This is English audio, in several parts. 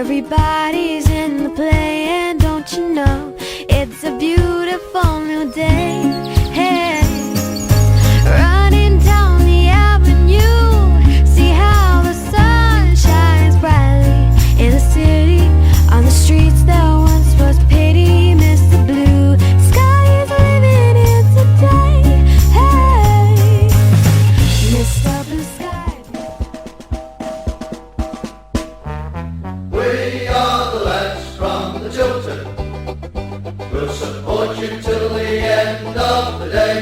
Everybody's in the play, and don't you know it's a beautiful new day. Hey, running down the avenue, see how the sun shines brightly in the city. On the streets there once was pity, Mr. Blue sky is living in today. Hey, Mr. Blue Sky. We are the lads from the Tilton. We'll support you till the end of the day.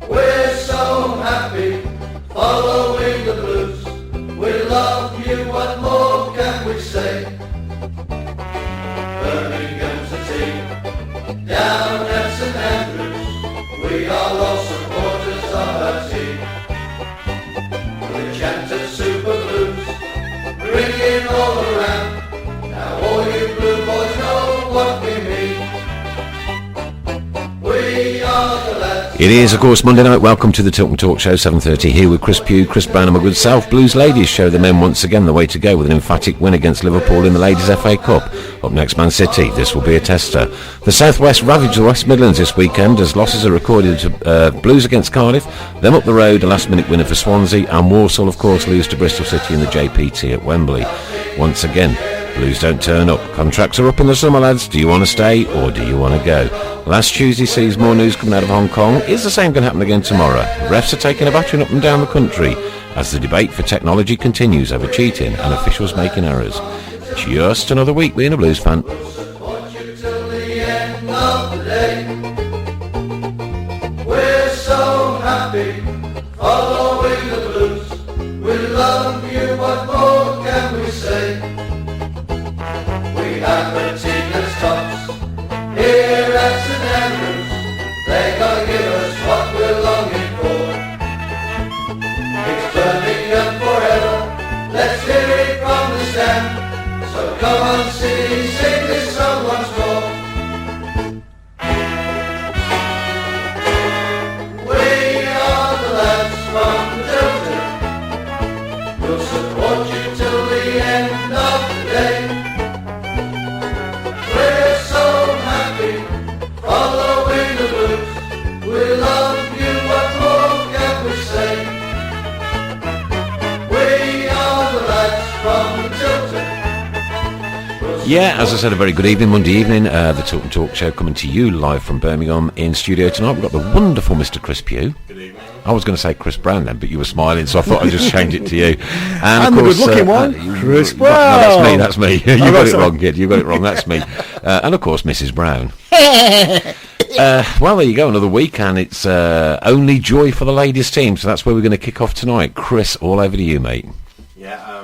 We're so happy following the blues. We love you, what more can we say? Birmingham's the team, down at St Andrews. We are all supporters of our team. We chant the Super Blues, ringing all around. Now all you blue boys know what we mean. We are the lads. It is, of course, Monday night. Welcome to the Tilton Talk Show, 7:30, here with Chris Pugh, Chris Brown and my good self. Blues ladies show the men once again the way to go with an emphatic win against Liverpool in the Ladies FA Cup. Up next, Man City. This will be a tester. The South West ravaged the West Midlands this weekend as losses are recorded to Blues against Cardiff, them up the road, a last-minute winner for Swansea, and Walsall, of course, lose to Bristol City in the JPT at Wembley. Once again, Blues don't turn up. Contracts are up in the summer, lads. Do you want to stay or do you want to go? Last Tuesday sees more news coming out of Hong Kong. Is the same going to happen again tomorrow? Refs are taking a battering up and down the country as the debate for technology continues over cheating and officials making errors. Just another week being a Blues fan. We'll support you till the end of the day. We're so happy following the blues. We love you, what more can we say? We have the Tigers tops here at St Andrews. They gotta give us what we're longing for. It's Birmingham forever, let's hear it from the stand. So come on City, sing this song once more. We are the lads from the Tilton. We'll support you till the end of the day. We're so happy following the blues. We love you, what more can we say? We are the lads from the Tilton. Yeah, as I said, a very good evening, Monday evening. The Tilton Talk Show coming to you live from Birmingham in studio tonight. We've got the wonderful Mr. Chris Pugh. Good evening. I was going to say Chris Brown then, but you were smiling, so I thought I'd just change it to you. And I'm the good-looking one, Chris Brown. No, that's me. You got it wrong, kid. You got it wrong. That's me. And of course, Mrs. Brown. Well, there you go. Another week, and it's only joy for the ladies' team. So that's where we're going to kick off tonight. Chris, all over to you, mate. Yeah,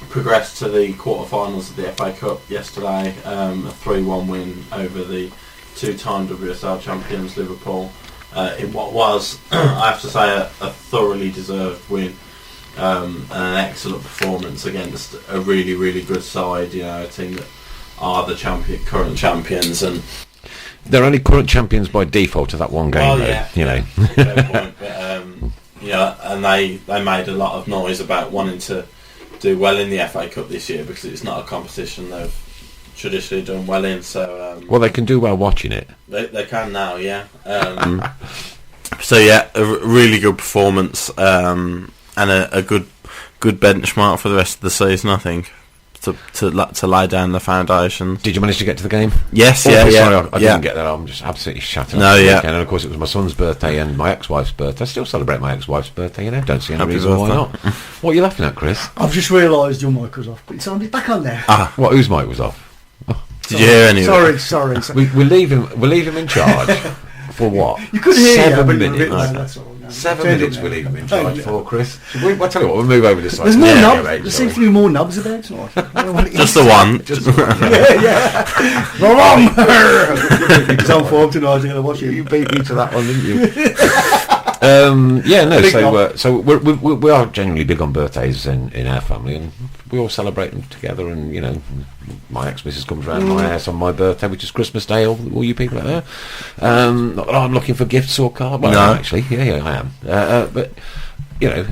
progressed to the quarterfinals of the FA Cup yesterday. A 3-1 win over the two-time WSL champions Liverpool. In what was, I have to say, a thoroughly deserved win, and an excellent performance against a really, really good side. You know, a team that are the current champions, and they're only current champions by default to that one game, though. Yeah, you know. Fair point, but yeah, and they made a lot of noise about wanting to do well in the FA Cup this year because it's not a competition they've traditionally done well in. So well, they can do well watching it. They can now, yeah. So yeah, a really good performance, and a good benchmark for the rest of the season, I think, to lie down the foundations. Did you manage to get to the game? Yes, Sorry, I yeah. didn't get that. I'm just absolutely shattered. No, yeah. And of course, it was my son's birthday and my ex-wife's birthday. I still celebrate my ex-wife's birthday. You know, don't see any Happy reason why birthday. not. What are you laughing at, Chris? I've just realised your mic was off, but it's only back on there. What? Whose mic was off? Did you hear anyway? Sorry. We'll leave him in charge for what? You could hear 7 you, minutes. no, that's all. No. 7 minutes we'll leave him in charge for, Chris. I'll tell you what, we'll move over this side. There's more Yeah, knobs. mate, There sorry. seems to be more knobs about tonight. Just the one. Just the one. Yeah. He's on form tonight. I'm going to watch You him. beat me to that one, didn't you? So we are genuinely big on birthdays in our family, and we all celebrate them together. And you know, my ex-missus comes round my house on my birthday, which is Christmas Day. All you people out there, not that I'm looking for gifts or cards. Well, No. actually, yeah, I am. But you know,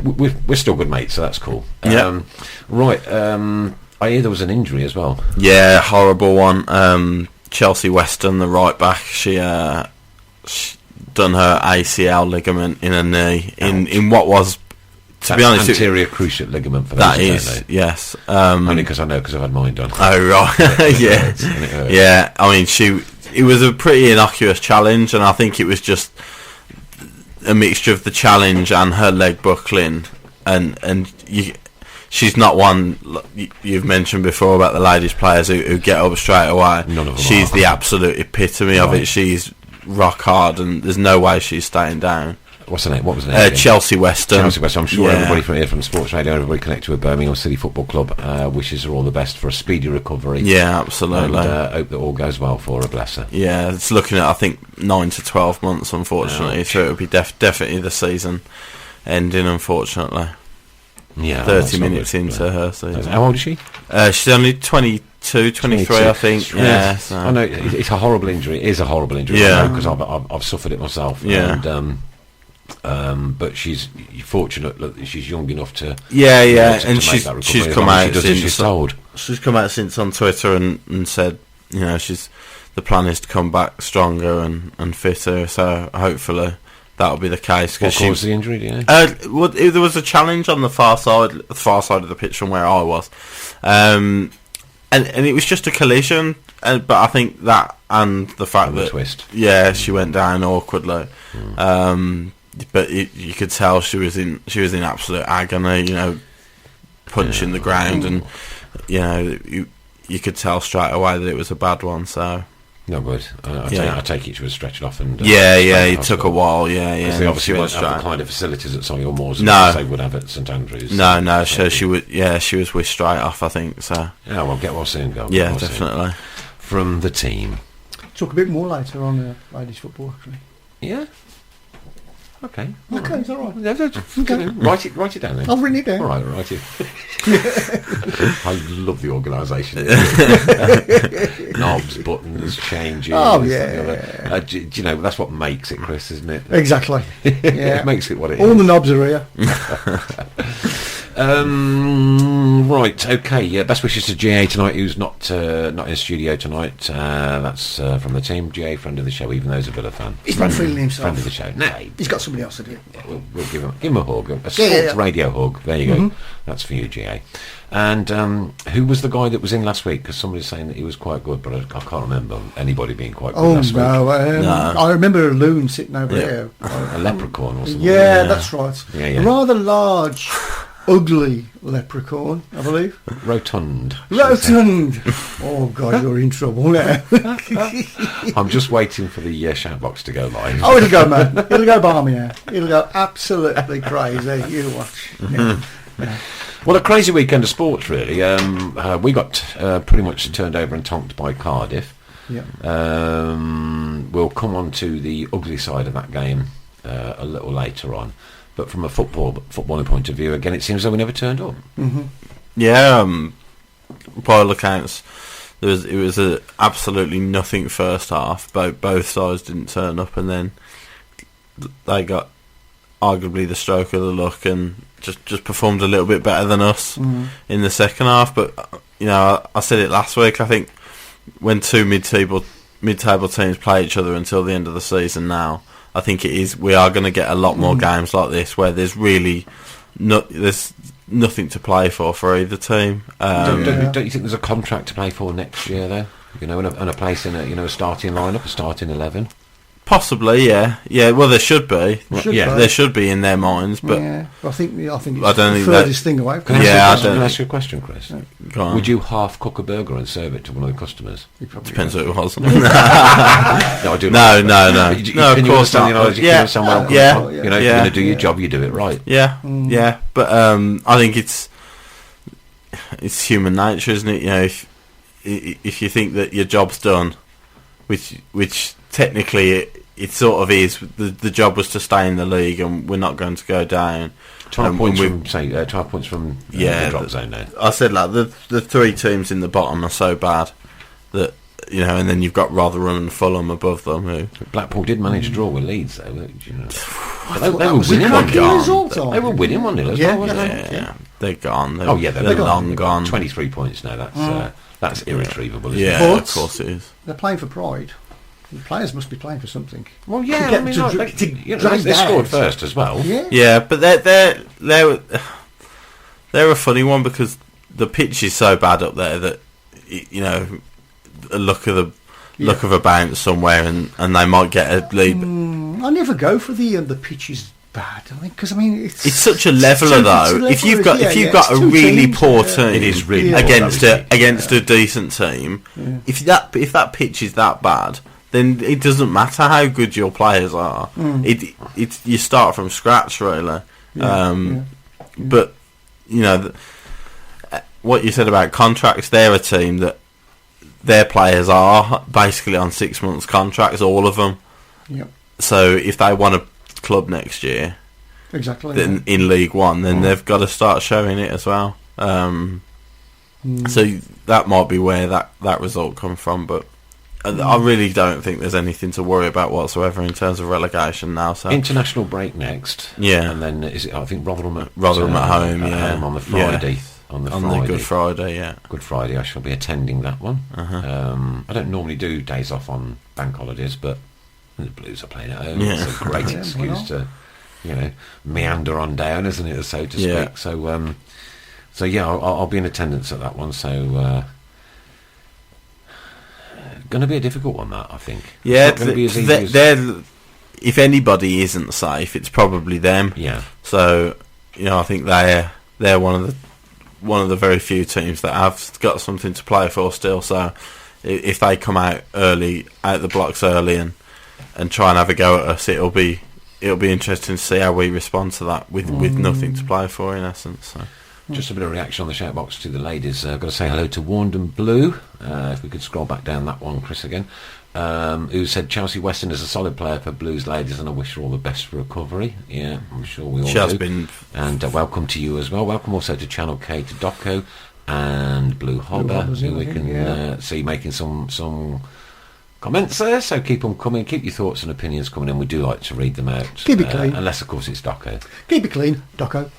we're still good mates, so that's cool. Yeah. Right. I hear there was an injury as well. Yeah, horrible one. Chelsea Weston, the right back, she done her ACL ligament in her knee in what was, to be honest, anterior cruciate ligament. For that those is, yes. Only because I know, because I've had mine done. Oh right, yeah, yeah. I mean, it was a pretty innocuous challenge, and I think it was just a mixture of the challenge and her leg buckling, and she's not one you've mentioned before about the ladies players who get up straight away. None of them she's are. the absolute epitome of it. She's rock hard, and there's no way she's staying down. What's her name? What was her name? Again? Chelsea Weston. Chelsea Weston. I'm sure Yeah. everybody from here, from Sports Radio, everybody connected with Birmingham City Football Club, wishes her all the best for a speedy recovery. Yeah, absolutely. And hope that all goes well for her. Bless her. Yeah, it's looking at, I think, 9 to 12 months, unfortunately. Ouch. So it would be definitely the season ending, unfortunately. Yeah, 30 minutes into her season. How old is she? She's only 22, 23, I think. Yeah, so. I know it's a horrible injury. It is a horrible injury. Yeah. Because I've suffered it myself. Yeah. And, but she's fortunate that she's young enough to. Yeah, to and make she's that recovery as come long as out she does as since she's told. She's come out since on Twitter and said, you know, the plan is to come back stronger and fitter. So hopefully that'll be the case. What caused the injury? Do you know? Well, there was a challenge on the far side of the pitch from where I was, and it was just a collision. But I think that and the fact that twist. Yeah, she went down awkwardly. But you could tell she was in absolute agony. You know, punching the ground, and you know you could tell straight away that it was a bad one. So. No good. I take it she was stretched off and. It took a while. Yeah. They obviously won't have the straight. kind of facilities at Solihull Moors No. as they would have at St Andrews. No. So she was. Yeah, she was whisked straight off, I think. So. Yeah, well, get well soon, go. Yeah, definitely. From the team. Talk a bit more later on ladies football, actually. Yeah. Okay. Okay, it's all right. Okay. Write it down then. I've written it down. All right, write it. I love the organisation. Knobs, buttons, changes. Oh, this, yeah. that, the other. Do you know, that's what makes it, Chris, isn't it? Exactly. Yeah. It makes it what it All is. the knobs are here. Right, okay. Yeah, best wishes to GA tonight, who's not in studio tonight. That's from the team. GA, friend of the show, even though he's a Villa fan. He's not feeling himself. Friend of the show. No, He's got somebody else to do it. we'll give him a hug, a sports radio hug. There you go. That's for you, GA. And who was the guy that was in last week? Because somebody's saying that he was quite good, but I can't remember anybody being quite good last week. No. No. I remember a loon sitting over there. A leprechaun or something. Yeah, that's right. Yeah. A rather large, ugly leprechaun, I believe. Rotund. Rotund. Oh God, you're in trouble now. I'm just waiting for the shout box to go live. Oh, it'll go, man. It'll go balmy now. It'll go absolutely crazy. You watch. Yeah. Well, a crazy weekend of sports, really. We got pretty much turned over and tonked by Cardiff. Yeah. We'll come on to the ugly side of that game a little later on. But from a footballing point of view, again, it seems though we never turned up. Yeah. By all accounts, it was a absolutely nothing first half. Both sides didn't turn up, and then they got arguably the stroke of the luck and just performed a little bit better than us in the second half. But you know, I said it last week. I think when two mid-table teams play each other until the end of the season now, I think we are going to get a lot more games like this where there's really there's nothing to play for either team. Don't you think there's a contract to play for next year, though? You know, and a place in a starting lineup, a starting 11. Possibly, yeah. Well, there should be. There should be in their minds, but yeah. I think it's I don't the think furthest thing away from Can it. I ask you a question, Chris? go on. Would you half cook a burger and serve it to one of the customers? Depends who it was. No, I do. No. No, Of can you course understand the not. analogy? Yeah. Can you understand where I'm coming Yeah. from? You know, if you're going to do your job, you do it right. Yeah. But I think it's human nature, isn't it? You know, if you think that your job's done, which technically it sort of is, the job was to stay in the league and we're not going to go down. 12 points from the drop zone now. I said like the three teams in the bottom are so bad that, you know, and then you've got Rotherham and Fulham above them. Who Blackpool did manage to draw with Leeds, though. You know. But thought they that were was a winning cracking 1-0. result, They were winning 1-0 as well, weren't they? Yeah, they're gone. They're long gone. 23 points now. That's irretrievable, isn't Yeah, it? But- of course it is. They're playing for pride. The players must be playing for something. Well, yeah, get I mean, to like, dr- to they drag scored out. first as well. Yeah. Yeah, but they're a funny one because the pitch is so bad up there that a look of a bounce somewhere and they might get a lead. I never go for the pitch is bad. because It's such a leveller though. If you've got a it's two really teams, poor yeah. team, It is really Yeah. poor, against a decent team. Yeah. If that pitch is that bad, then it doesn't matter how good your players are. You start from scratch really. But what you said about contracts, they're a team that their players are basically on 6 months contracts, all of them. Yep. So if they want a club next year, Exactly. then in League One, then they've got to start showing it as well. So that might be where that result comes from, but I really don't think there's anything to worry about whatsoever in terms of relegation now. So International break next. Yeah. And then I think Rotherham at home, yeah. home on the Friday. Yeah. On the Good Friday, yeah. Good Friday, I shall be attending that one. I don't normally do days off on bank holidays, but the Blues are playing at home. Yeah. It's a great Yeah, excuse to, meander on down, isn't it, so to Yeah. speak. So yeah, I'll be in attendance at that one. So going to be a difficult one, that I think. Yeah, It's not gonna be as easy as- if anybody isn't safe, it's probably them. yeah. So I think they're one of the very few teams that have got something to play for still. So if they come out the blocks early and try and have a go at us, it'll be interesting to see how we respond to that with nothing to play for in essence. So. Just a bit of reaction on the shout box to the ladies. I've got to say hello to Warndon Blue. If we could scroll back down that one, Chris, again. Who said Chelsea Weston is a solid player for Blues ladies, and I wish her all the best for recovery. Yeah, I'm sure we all She do. has been. And welcome to you as well. Welcome also to Channel K, to Docco and Blue Hobber, Hobber's who in, we I can think, see making some comments there. So keep them coming. Keep your thoughts and opinions coming in. We do like to read them out. Keep it clean. Unless, of course, it's Docco. Keep it clean, Docco.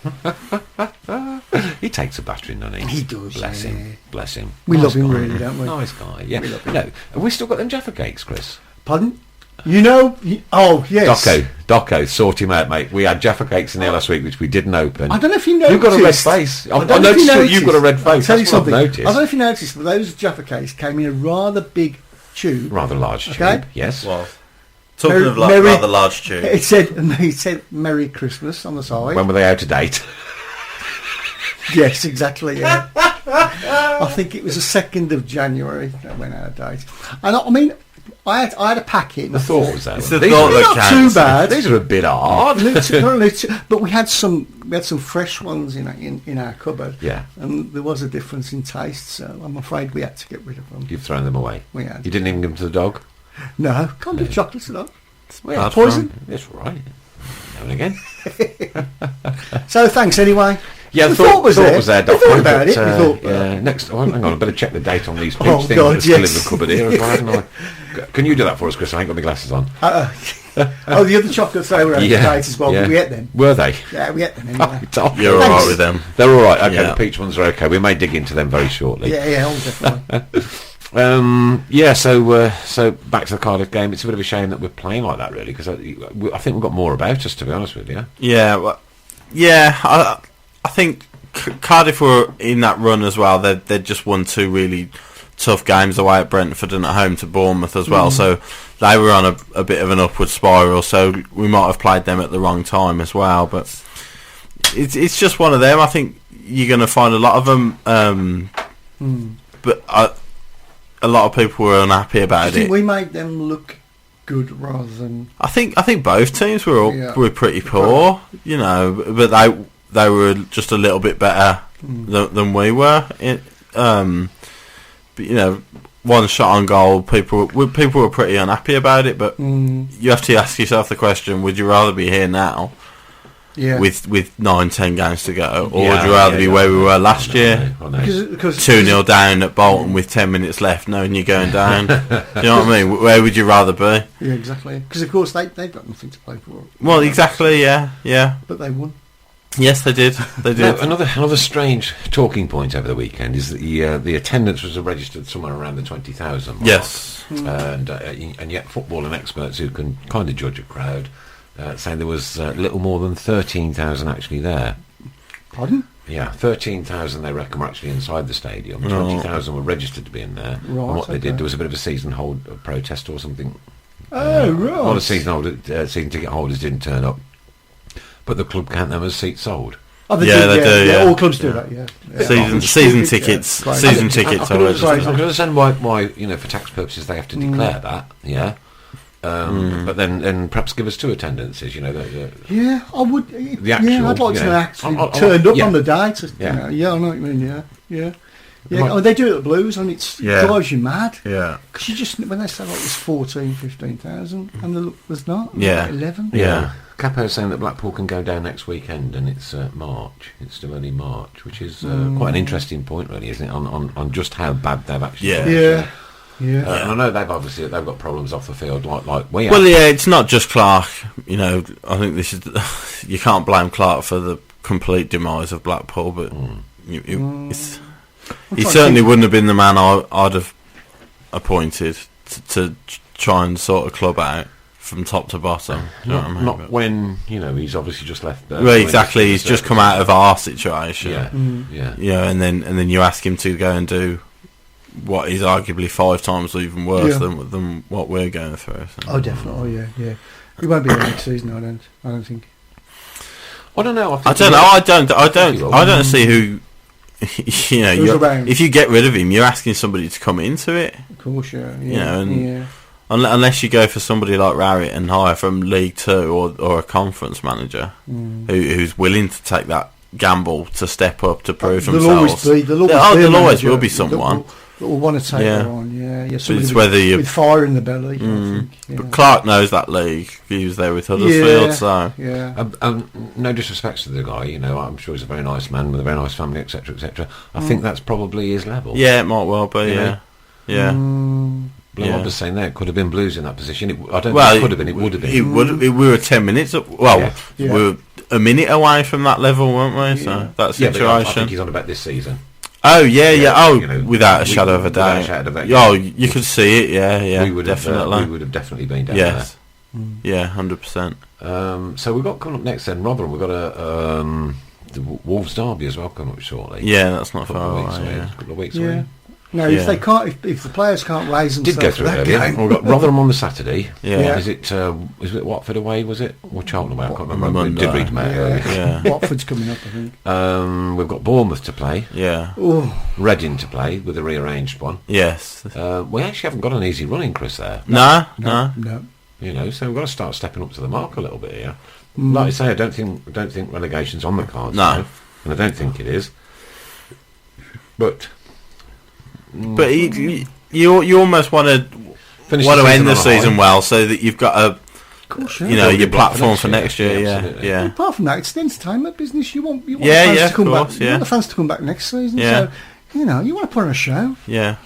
He takes a battering, doesn't he? He does, Bless yeah. him. Bless him. We Nice love him guy. really, don't we? Nice guy. Yeah. We love him. No, have we still got them Jaffa cakes, Chris? Pardon? Oh, yes. Docco, sort him out, mate. We had Jaffa cakes in there last week, which we didn't open. I don't know if you noticed. You've got a red face. I I don't know if you noticed that you've got a red noticed. I'll face. tell you That's what I've something. I noticed. don't know if you noticed, but those Jaffa cakes came in a rather big tube. Rather large Okay. tube, yes. Well, talking Merry- of Merry- rather large tube. It said "Merry Christmas" on the side. When were they out of date? Yes, exactly. Yeah. I think it was the 2nd of January that went out of date. And I mean, I had a packet. And The I thought was that. It's one. the These thought are- that not counts. too bad. These are a bit hard. But we had some fresh ones in our cupboard. Yeah. And there was a difference in taste, so I'm afraid we had to get rid of them. You've thrown them away. We had. You didn't even give them to the dog? No, can't give chocolates at all. Well, Bad Poison. That's right. Now and again. So thanks anyway. Yeah, the thought was there. Doc. We thought about it. But, We thought about yeah, next. Oh, hang on, I better check the date on these Oh, peach things God, that are still yes. in the cupboard here as well, haven't I? Can you do that for us, Chris? I ain't got my glasses on. Oh, the other chocolates they were out of date as well. But we ate them. Were they? Yeah, we ate them anyway. You're all right with them. They're all right. Okay, Yeah. the peach ones are okay. We may dig into them very shortly. Yeah, oh, definitely. So back to the Cardiff game. It's a bit of a shame that we're playing like that, really, because I think we've got more about us, to be honest with you. Yeah, well, I think Cardiff were in that run as well. They'd just won 2 really tough games away at Brentford and at home to Bournemouth as well. So they were on a bit of an upward spiral. So we might have played them at the wrong time as well. But it's just one of them. I think you're going to find a lot of them. But a lot of people were unhappy I about think it. we made them look good rather than. I think both teams were Yeah. were pretty poor, but they were just a little bit better than we were. But one shot on goal, people were pretty unhappy about it. But you have to ask yourself the question: would you rather be here now, Yeah. with 9-10 games to go, or Yeah, would you rather yeah, be yeah. where we were last year? I know. Because 2-0 down at Bolton with 10 minutes left, knowing you're going down. Do you know what I mean? Where would you rather be? Yeah, exactly. Because of course they've got nothing to play for. Well, exactly. Yeah. But they won. Yes, they did. They did. Now, another strange talking point over the weekend is that the attendance was registered somewhere around the 20,000 mark. Yes. And yet footballing experts who can kind of judge a crowd saying there was little more than 13,000 actually there. Pardon? Yeah, 13,000 they reckon were actually inside the stadium. 20,000 were registered to be in there. Right, And what they okay. did, there was a bit of a season hold protest or something. Oh, A right. lot of season ticket holders didn't turn up, but the club count them as seats sold. Oh, Yeah, they do, yeah. All clubs do that, yeah. Season tickets. Right. Season tickets I are can registered. understand why for tax purposes they have to declare that, yeah. But then perhaps give us 2 attendances, Yeah, I would. The actual, I'd like to yeah. know actually I- turned up yeah. on the day. To, Yeah. yeah, I know what you mean. Yeah. Right. Oh, they do it at the Blues, and it Yeah. drives you mad. Yeah. Because you just when they say like it's 14, 15,000, and there's not. Yeah. Like 11. Yeah. Capo saying that Blackpool can go down next weekend, and it's March. It's still only March, which is quite an interesting point, really, isn't it? On just how bad they've actually. Yeah. been. Yeah. And I know they've got problems off the field, like we have. Well, yeah, it's not just Clark. I think this is you can't blame Clark for the complete demise of Blackpool, but he certainly wouldn't have been the man I'd have appointed to try and sort a club out from top to bottom. Do you know what I mean? Not when he's obviously just left. Well, exactly. He's just come out of our situation. Yeah. And then you ask him to go and do what is arguably 5 times even worse than what we're going through. So. Oh, definitely. Oh, yeah. He won't be there next season. I don't think. I don't know. I don't see who. If you get rid of him, you're asking somebody to come into it. Of course, yeah. Unless you go for somebody like Rarrett and hire from League 2 or a conference manager who's willing to take that gamble to step up to prove themselves. There'll always will be someone that will want to take her on. Yeah. It's whether you with fire in the belly. I think, But Clark knows that league. He was there with Huddersfield, so no disrespect to the guy, I'm sure he's a very nice man with a very nice family, etc., etc. I think that's probably his level. Yeah, it might well be. Yeah. Blue, I was saying there, it could have been Blues in that position. I don't think it could have been. It would have been. We were 10 minutes. We were a minute away from that level, weren't we? So that situation. But I think he's on about this season. Oh yeah. Oh, without a shadow of a doubt. Oh, you could see it. Yeah. We would definitely. We would have definitely been down yes. Yeah, 100%. So we've got coming up next then, Rotherham. We've got the Wolves derby as well coming up shortly. Yeah, that's not far away. A couple of weeks away. No, if they can't, if the players can't raise themselves, Did go through it earlier. We've got Rotherham on the Saturday. Yeah. Is it Watford away? Was it or Charlton away? I can't remember. Monday. We did read them out earlier. Yeah. Watford's coming up, I think. We've got Bournemouth to play. Yeah. Reading to play with a rearranged one. Yes. We actually haven't got an easy running, Chris. There. No. No. So we've got to start stepping up to the mark a little bit here. Like I say, I don't think relegation's on the cards. No. And I don't think it is. But you almost want to end the season well, so that you've got your platform for next year. Yeah. Apart from that, it's the entertainment business. You want the fans to come back. You want the fans to come back next season. Yeah. So you want to put on a show. Yeah.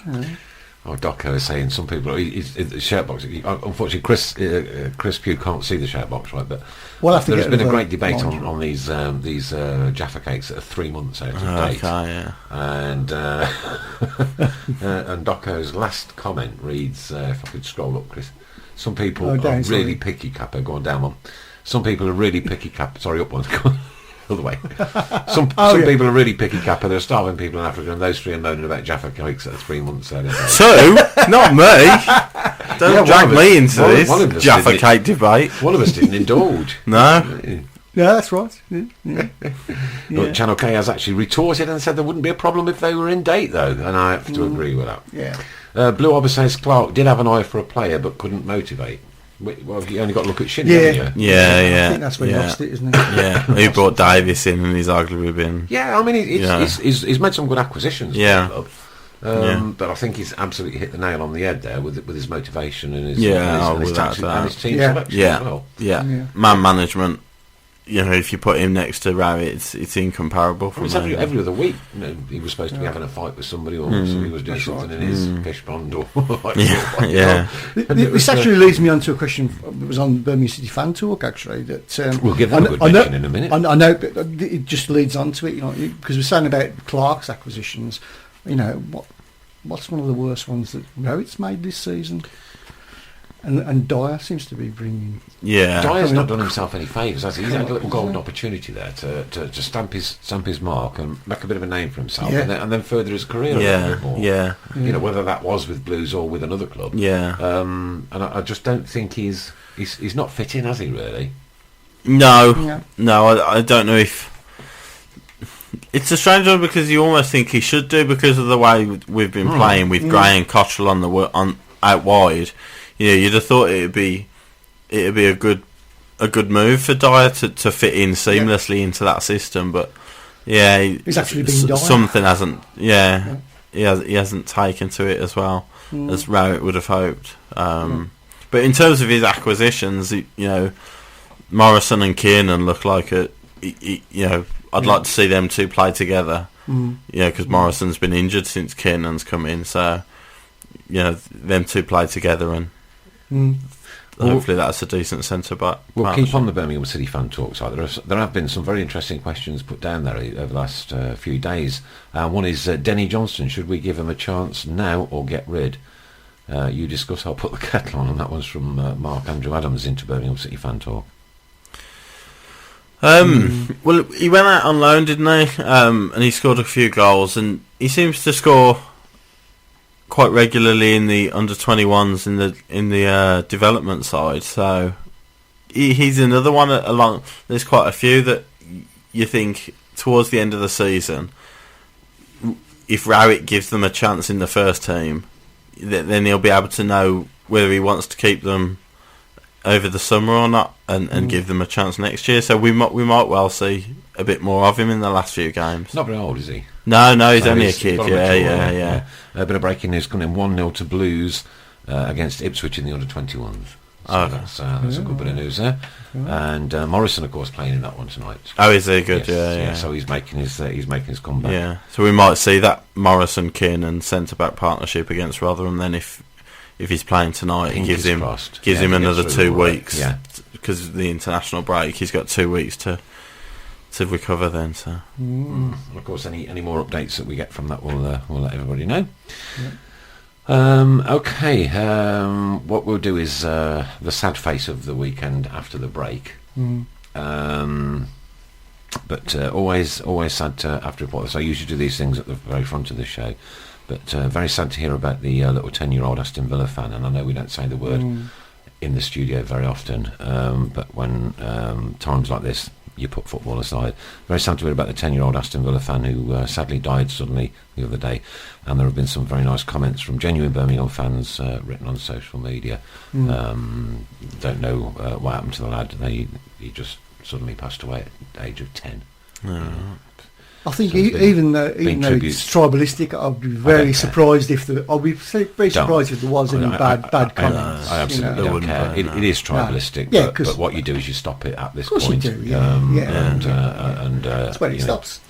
Docco is saying some people. The shirt box. Unfortunately, Chris Pugh can't see the shirt box, right? But there's been a great debate on these Jaffa cakes that are 3 months out of date. Yeah. And Docco's last comment reads, if I could scroll up, Chris. Some people are really picky. Capo, go on down one. Some people are really picky. Sorry, up one. Other way. Some people are really picky, Capo. There are starving people in Africa, and those 3 are moaning about Jaffa cakes that are 3 months out of date. 2? Not me. Don't drag me into this Jaffa cake debate. One of us didn't indulge. No. Yeah, that's right. But Channel K has actually retorted and said there wouldn't be a problem if they were in date, though, and I have to agree with that. Yeah. Blue Obber says Clark did have an eye for a player but couldn't motivate. Well, you only got to look at Shinny, haven't you? Yeah. I think that's where he lost it, isn't it? Yeah. He brought Davis in, and he's arguably been. Yeah, I mean, he's made some good acquisitions. Yeah. But I think he's absolutely hit the nail on the head there with his motivation and his without and his that. team selection as well. Yeah. Man management. if you put him next to Rowett, it's incomparable. It's every other week. He was supposed to be having a fight with somebody, or somebody was doing something in his fish pond, or This actually leads me on to a question that was on Birmingham City Fan Talk. Actually, that we'll give them a good mention in a minute. I know, but it just leads on to it. Because we're saying about Clark's acquisitions. What's one of the worst ones that Rowett's made this season? And Dyer seems to be bringing. Yeah, Dyer's not done himself any favours, has he? He's had a little golden opportunity there to stamp his mark and make a bit of a name for himself, and then further his career a little bit more. Yeah. Whether that was with Blues or with another club. Yeah. And I just don't think he's not fit in, has he? Really? No. I don't know if. It's a strange one because you almost think he should do because of the way we've been playing with Gray and Cottrell on out wide. You'd have thought it'd be a good move for Dyer to fit in seamlessly into that system, but he's actually been Dyer. Something hasn't. He hasn't taken to it as well as Rowett would have hoped. But in terms of his acquisitions, Morrison and Kiernan look like I'd like to see them two play together. Because Morrison's been injured since Kiernan's come in, so them two play together and. Hopefully that's a decent centre back. We'll keep on the Birmingham City Fan Talk side. There have been some very interesting questions put down there over the last few days. One is Denny Johnston. Should we give him a chance now or get rid? You discuss. I'll put the kettle on, and that one's from Mark Andrew Adams into Birmingham City Fan Talk. Well, he went out on loan, didn't he? And he scored a few goals, and he seems to score quite regularly in the under-21s in the development side. So he's another one along. There's quite a few that you think towards the end of the season, if Rowett gives them a chance in the first team, then he'll be able to know whether he wants to keep them over the summer or not, and give them a chance next year. So we might well see a bit more of him in the last few games. Not very old, is he? No, he's only a kid. Yeah. A bit of breaking news coming in 1-0 to Blues against Ipswich in the under-21s. So that's a good bit of news there. And Morrison, of course, playing in that one tonight. Oh, is he good? Yes, Yeah. So he's making his comeback. Yeah. So we might see that Morrison Kiernan centre back partnership against Rotherham. Then if he's playing tonight, it gives him another 2 weeks. Yeah. Because of the international break, he's got 2 weeks to recover then. So. Of course, any more updates that we get from that, we'll let everybody know. Okay. What we'll do is the sad face of the weekend after the break. But always sad after reports. I usually do these things at the very front of the show. But very sad to hear about the little 10-year-old Aston Villa fan. And I know we don't say the word in the studio very often, but when times like this, you put football aside. Very sad to hear about the 10-year-old Aston Villa fan who sadly died suddenly the other day. And there have been some very nice comments from genuine Birmingham fans written on social media. Don't know what happened to the lad. He just suddenly passed away at the age of 10. I think even though it's tribalistic, I'd be very surprised if there. I'd be very surprised if there was any bad comments. I absolutely don't care. It is tribalistic, but what you do is you stop it at this point. You do, and that's where it stops.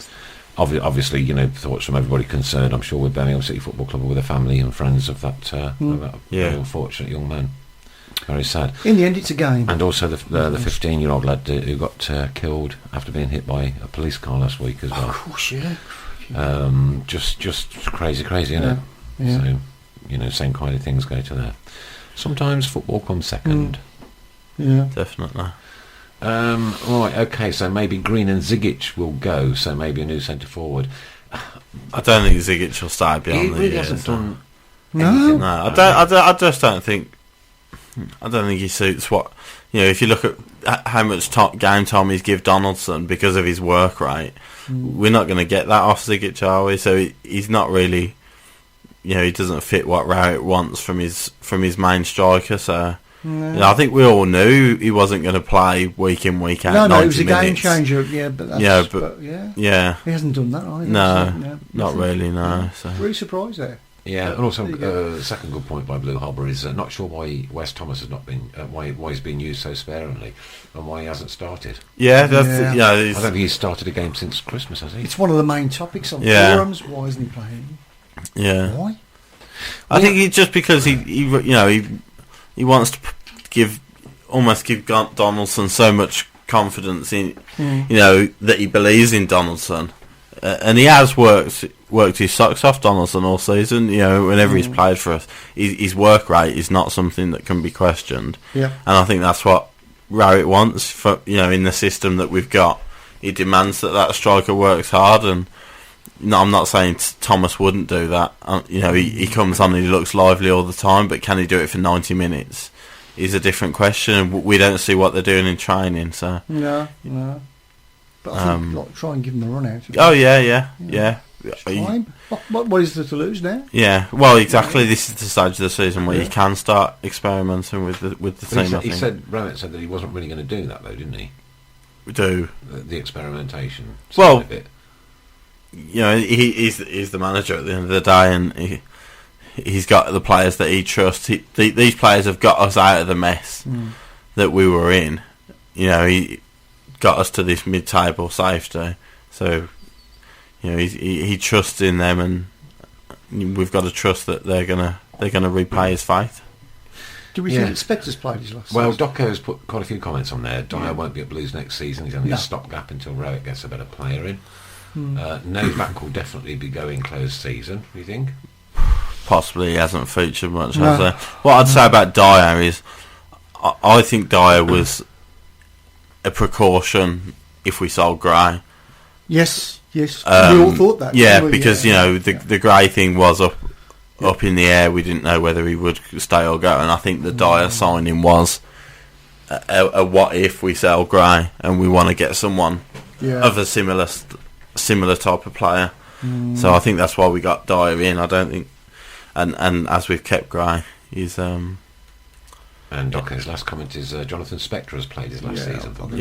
Obviously, thoughts from everybody concerned. I'm sure with Birmingham City Football Club, with the family and friends of that very unfortunate young man. Very sad. In the end, it's a game. And also the 15-year-old lad who got killed after being hit by a police car last week as well. Of course, yeah. Just crazy, isn't it? Yeah. So, same kind of things go to there. Sometimes football comes second. Yeah. Definitely. Right, okay, so maybe Green and Zigic will go, so maybe a new centre forward. I don't think Zigic will start beyond the year. He really hasn't done anything. No, I just don't think. I don't think he suits what if you look at how much game time he's give Donaldson because of his work rate, we're not going to get that off Zigic, are we? So he's not really, he doesn't fit what Rowett wants from his main striker. So I think we all knew he wasn't going to play week in week out. No, it was a game changer. Yeah, but he hasn't done that either. No, not really. No, so really surprised there. Yeah, and also there you go. second good point by Blue Harbour is not sure why Wes Thomas has not been why he's been used so sparingly and why he hasn't started. Yeah, that's Yeah. I don't think he's started a game since Christmas, has he? It's one of the main topics on Yeah. forums. Why isn't he playing? yeah. Why? I think he just because he wants to give Donaldson so much confidence in that he believes in Donaldson, and he has worked his socks off Donaldson all season. Whenever he's played for us, his work rate is not something that can be questioned. Yeah. And I think that's what Rowett wants for in the system that we've got. He demands that striker works hard, and no, I'm not saying Thomas wouldn't do that. He comes on and he looks lively all the time, but can he do it for 90 minutes? Is a different question. We don't see what they're doing in training, so No. But I think try and give him a run out. oh yeah. Time. What is there to lose now? Yeah, well, exactly. This is the stage of the season where you can start experimenting with the But team. I he think said Rowett said that he wasn't really going to do that though, didn't he? we do. The experimentation. Well, bit. He's the manager at the end of the day, and he's got the players that he trusts. These players have got us out of the mess that we were in. He got us to this mid-table safety, so he trusts in them, and we've got to trust that they're gonna repay his faith. Do we think Spector's played his last Well, season? Docco's put quite a few comments on there. Dyer won't be at Blues next season. He's only a stopgap until Rowett gets a better player in. Novak will definitely be going close season, do you think? Possibly he hasn't featured much, has he? What I'd say about Dyer is I think Dyer was a precaution if we sold Gray. Yes. We all thought that. Yeah, didn't we? because the Gray thing was up in the air. We didn't know whether he would stay or go, and I think the Dyer signing was a what if we sell Gray and we want to get someone of a similar type of player. So I think that's why we got Dyer in. I don't think, and as we've kept Gray, he's And Docco's last comment is Jonathan Spector has played his last season for them.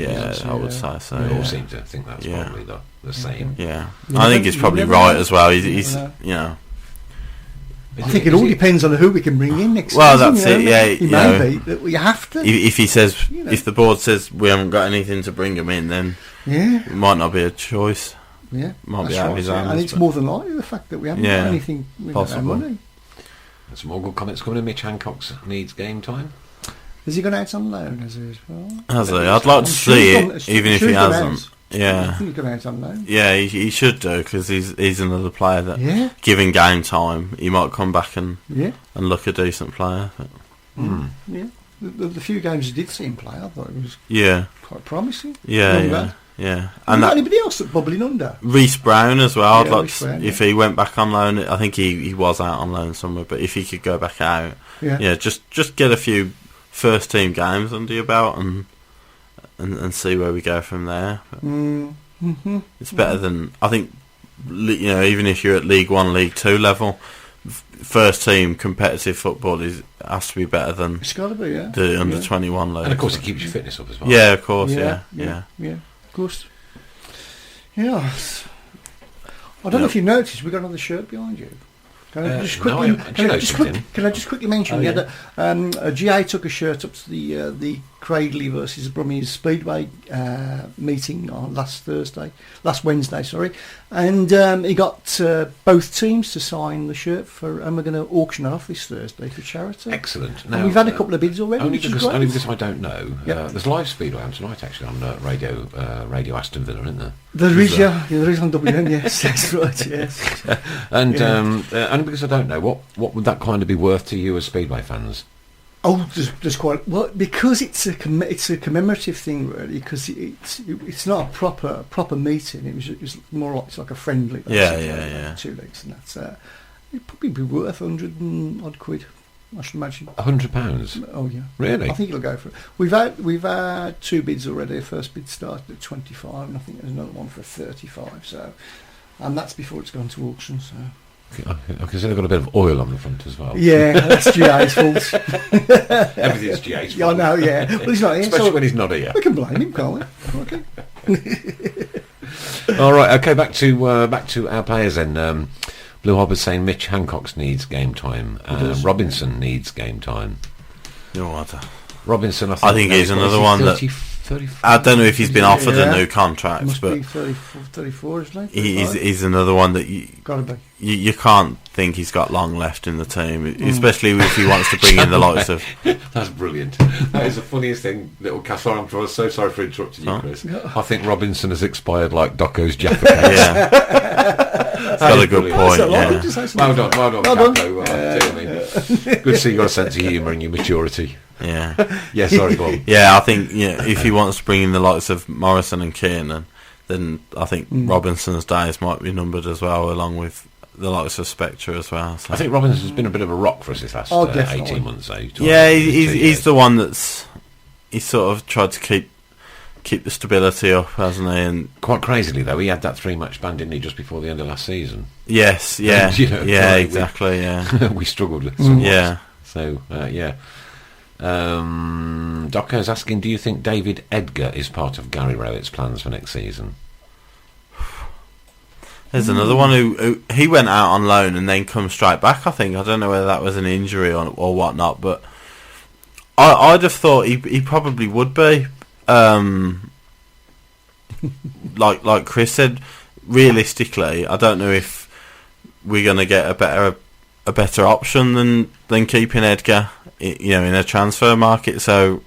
I would say so. We all seem to think that's probably the same. Yeah, I think he's probably right as well. He's I think it all depends on who we can bring in next Well, season. that's it, yeah, It you may know. be that we have to. If he says, if the board says we haven't got anything to bring him in, then it might not be a choice. Yeah, Might be that's out of right, his yeah. hands, And it's but- more than likely the fact that we haven't got anything with no possible. money. There's some more good comments coming in. Mitch Hancock's needs game time. Has he gone out on loan as well? Has he? I'd like to see it, even if he hasn't. I Yeah, think he's gone out on loan. yeah, he should do, because he's another player that, Yeah. given game time, he might come back and Yeah. look a decent player. But, Yeah. The few games he did see him play, I thought it was yeah, quite promising. yeah, Not yeah, bad. yeah. And And that anybody else that bubbling under? Reece Brown as well. I'd Yeah, like Reece to, Brown, if he went back on loan. I think he was out on loan somewhere, but if he could go back out, Yeah. just get a few first team games under your belt and see where we go from there. But it's better than, I think, even if you're at League 1, League 2 level, first team competitive football has to be better than It's got to be, yeah. the under 21 league. And of course, it keeps your fitness up as well. Yeah, of course, yeah. Yeah, of course. Yeah. I don't know if you noticed, we got another shirt behind you. Can I just quickly? Can I just quickly mention? GA took a shirt up to the Craigley versus Brummie Speedway meeting on last Wednesday, sorry, and he got both teams to sign the shirt and we're going to auction it off this Thursday for charity. Excellent. And we've had a couple of bids already. Only which is because great. I don't know. There's live speedway on tonight actually on Radio Aston Villa, isn't there? There is, there is on WN. Yes, that's right. Yes. And only because I don't know, what would that kind of be worth to you as Speedway fans? Oh, there's quite well because it's a commemorative thing really, because it's not a proper meeting. It was more like it's like a friendly. Yeah. 2 legs, and that's it'd probably be worth 100 and odd quid. I should imagine. £100? Oh yeah, Really? I think it'll go for it. We've had 2 bids already. The first bid started at 25, and I think there's another one for 35. So, and that's before it's gone to auction. So. I can see they've got a bit of oil on the front as well. Yeah, that's GA's fault. Everything's GA's fault. Yeah, I know. Yeah, well, he's not here. Especially so when he's not here. we can blame him, can't we? Okay. All right, okay, back to our players then. Blue Hobbit's saying Mitch Hancock needs game time. Robinson needs game time. No matter. Robinson, I think he's another one that... 34? I don't know if he's been offered a new contract, Must but be 34, isn't he? he's another one that Gotta be. you can't think he's got long left in the team, especially if he wants to bring in the likes of... That's brilliant. That is the funniest thing. Little Castle, I'm so sorry for interrupting you, Chris. I think Robinson has expired like Docco's Jaffa case. Yeah. That's got a good point, yeah. Well done, Capo. Good to see you got a sense of humour and your maturity. Yeah. Yeah, sorry, go on. Yeah, I think if he wants to bring in the likes of Morrison and Kiernan, then I think Robinson's days might be numbered as well, along with the likes of Spectre as well. So. I think Robinson's been a bit of a rock for us this last 18 months. Yeah, he's the one he's sort of tried to keep the stability up, hasn't he? And quite crazily though, he had that 3-match ban, didn't he, just before the end of last season? Yes, yeah, exactly. We struggled with yeah. So yeah. Docco's asking, do you think David Edgar is part of Gary Rowett's plans for next season? There's another one who he went out on loan and then come straight back, I think. I don't know whether that was an injury or whatnot, but I'd have thought he probably would be. Like Chris said, realistically, I don't know if we're going to get a better option than keeping Edgar, in a transfer market. So,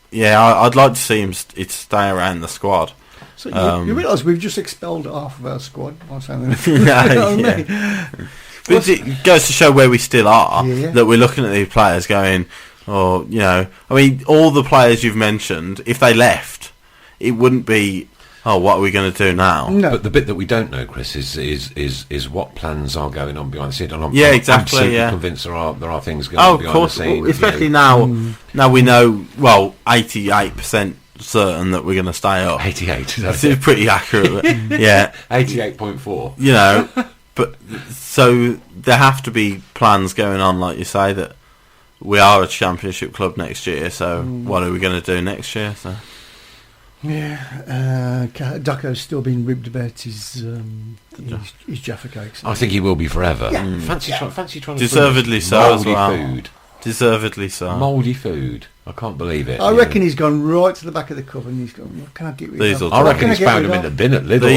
yeah, I'd like to see him stay around the squad. So you realise we've just expelled half of our squad by saying that. Yeah. But it goes to show where we still are, that we're looking at these players going, I mean, all the players you've mentioned, if they left, it wouldn't be, what are we going to do now? No. But the bit that we don't know, Chris, is what plans are going on behind the scene. And I'm exactly. absolutely convinced there are things going on behind the scene. Especially now we know 88% certain that we're going to stay up. 88. This is pretty accurate. Yeah, 88.4. But so there have to be plans going on, like you say, that we are a championship club next year. So what are we going to do next year? So. Yeah, Docco's still being ribbed about his Jaffa cakes. I think he will be forever. Yeah. Fancy trying to deservedly so as well. Food. Deservedly so. Mouldy food. I can't believe it. I reckon he's gone right to the back of the cupboard and he's gone, what can I get rid of? I reckon he's found him in the bin at Lidl.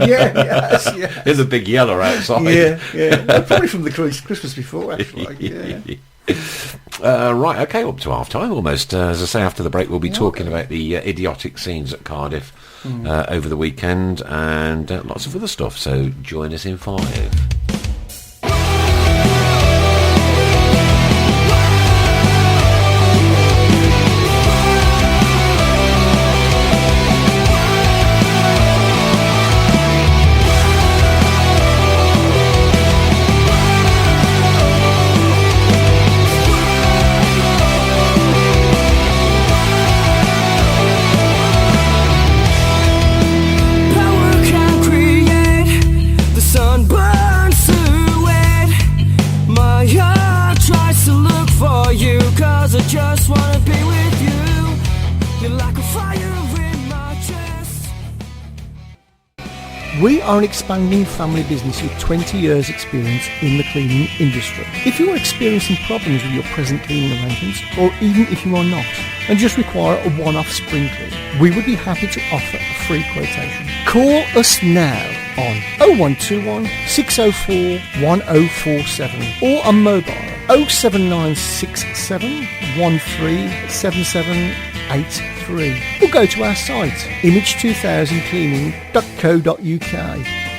Yeah. There's a big yellow outside. Yeah. Probably from the Christmas before, actually. Right, okay, up to half time almost. As I say, after the break we'll be talking about the idiotic scenes at Cardiff over the weekend and lots of other stuff, so join us in 5. Just wanna be with you. You're like a fire in my chest. We are an expanding family business with 20 years experience in the cleaning industry. If you are experiencing problems with your present cleaning arrangements, or even if you are not, and just require a one-off spring clean, we would be happy to offer a free quotation. Call us now on 0121 604 1047 or on mobile 07967 137783, or go to our site image2000cleaning.co.uk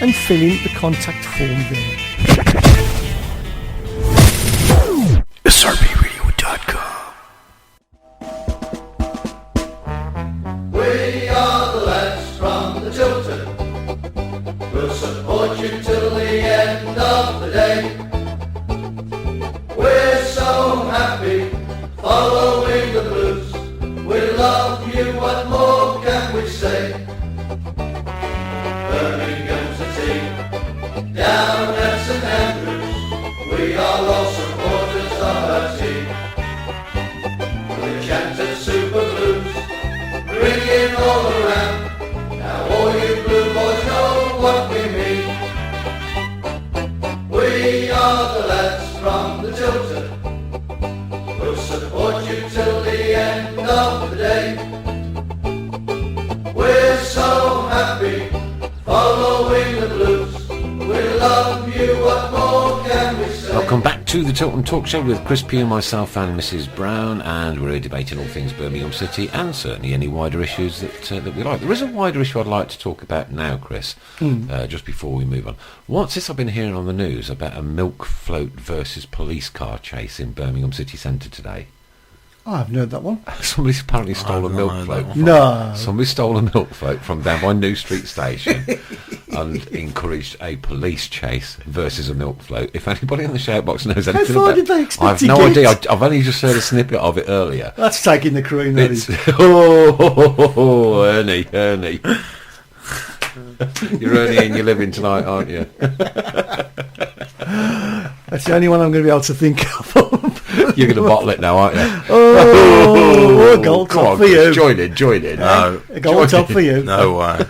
and fill in the contact form there. srbradio.com. We are the lads from the Tilton. We'll support you till the end of the day. We're so happy following the blues. We love you, what more can we say? Birmingham's the team, down at on the Tilton. We'll support you till the end of the day. We're so happy following the blues. We love you, what more can we say? Welcome back to the Tilton Talk Show with Chris Pugh, myself and Mrs Brown, and we're debating all things Birmingham City and certainly any wider issues that we like. There is a wider issue I'd like to talk about now, Chris, just before we move on. What's this I've been hearing on the news about a milk float versus police car chase in Birmingham City Centre today? I haven't heard that one. Somebody apparently stole a milk float. No. Somebody stole a milk float from down by New Street Station and encouraged a police chase versus a milk float. If anybody in the shout box knows anything far about did they expect I have to no get? idea. I've only just heard a snippet of it earlier. That's taking the cream, that is. Ernie. You're Ernie and you're living tonight, aren't you? That's the only one I'm going to be able to think of. You're going to bottle it now, aren't you? Oh, a gold Come top on, for Chris, you. Join in. No, A gold top for you. no way.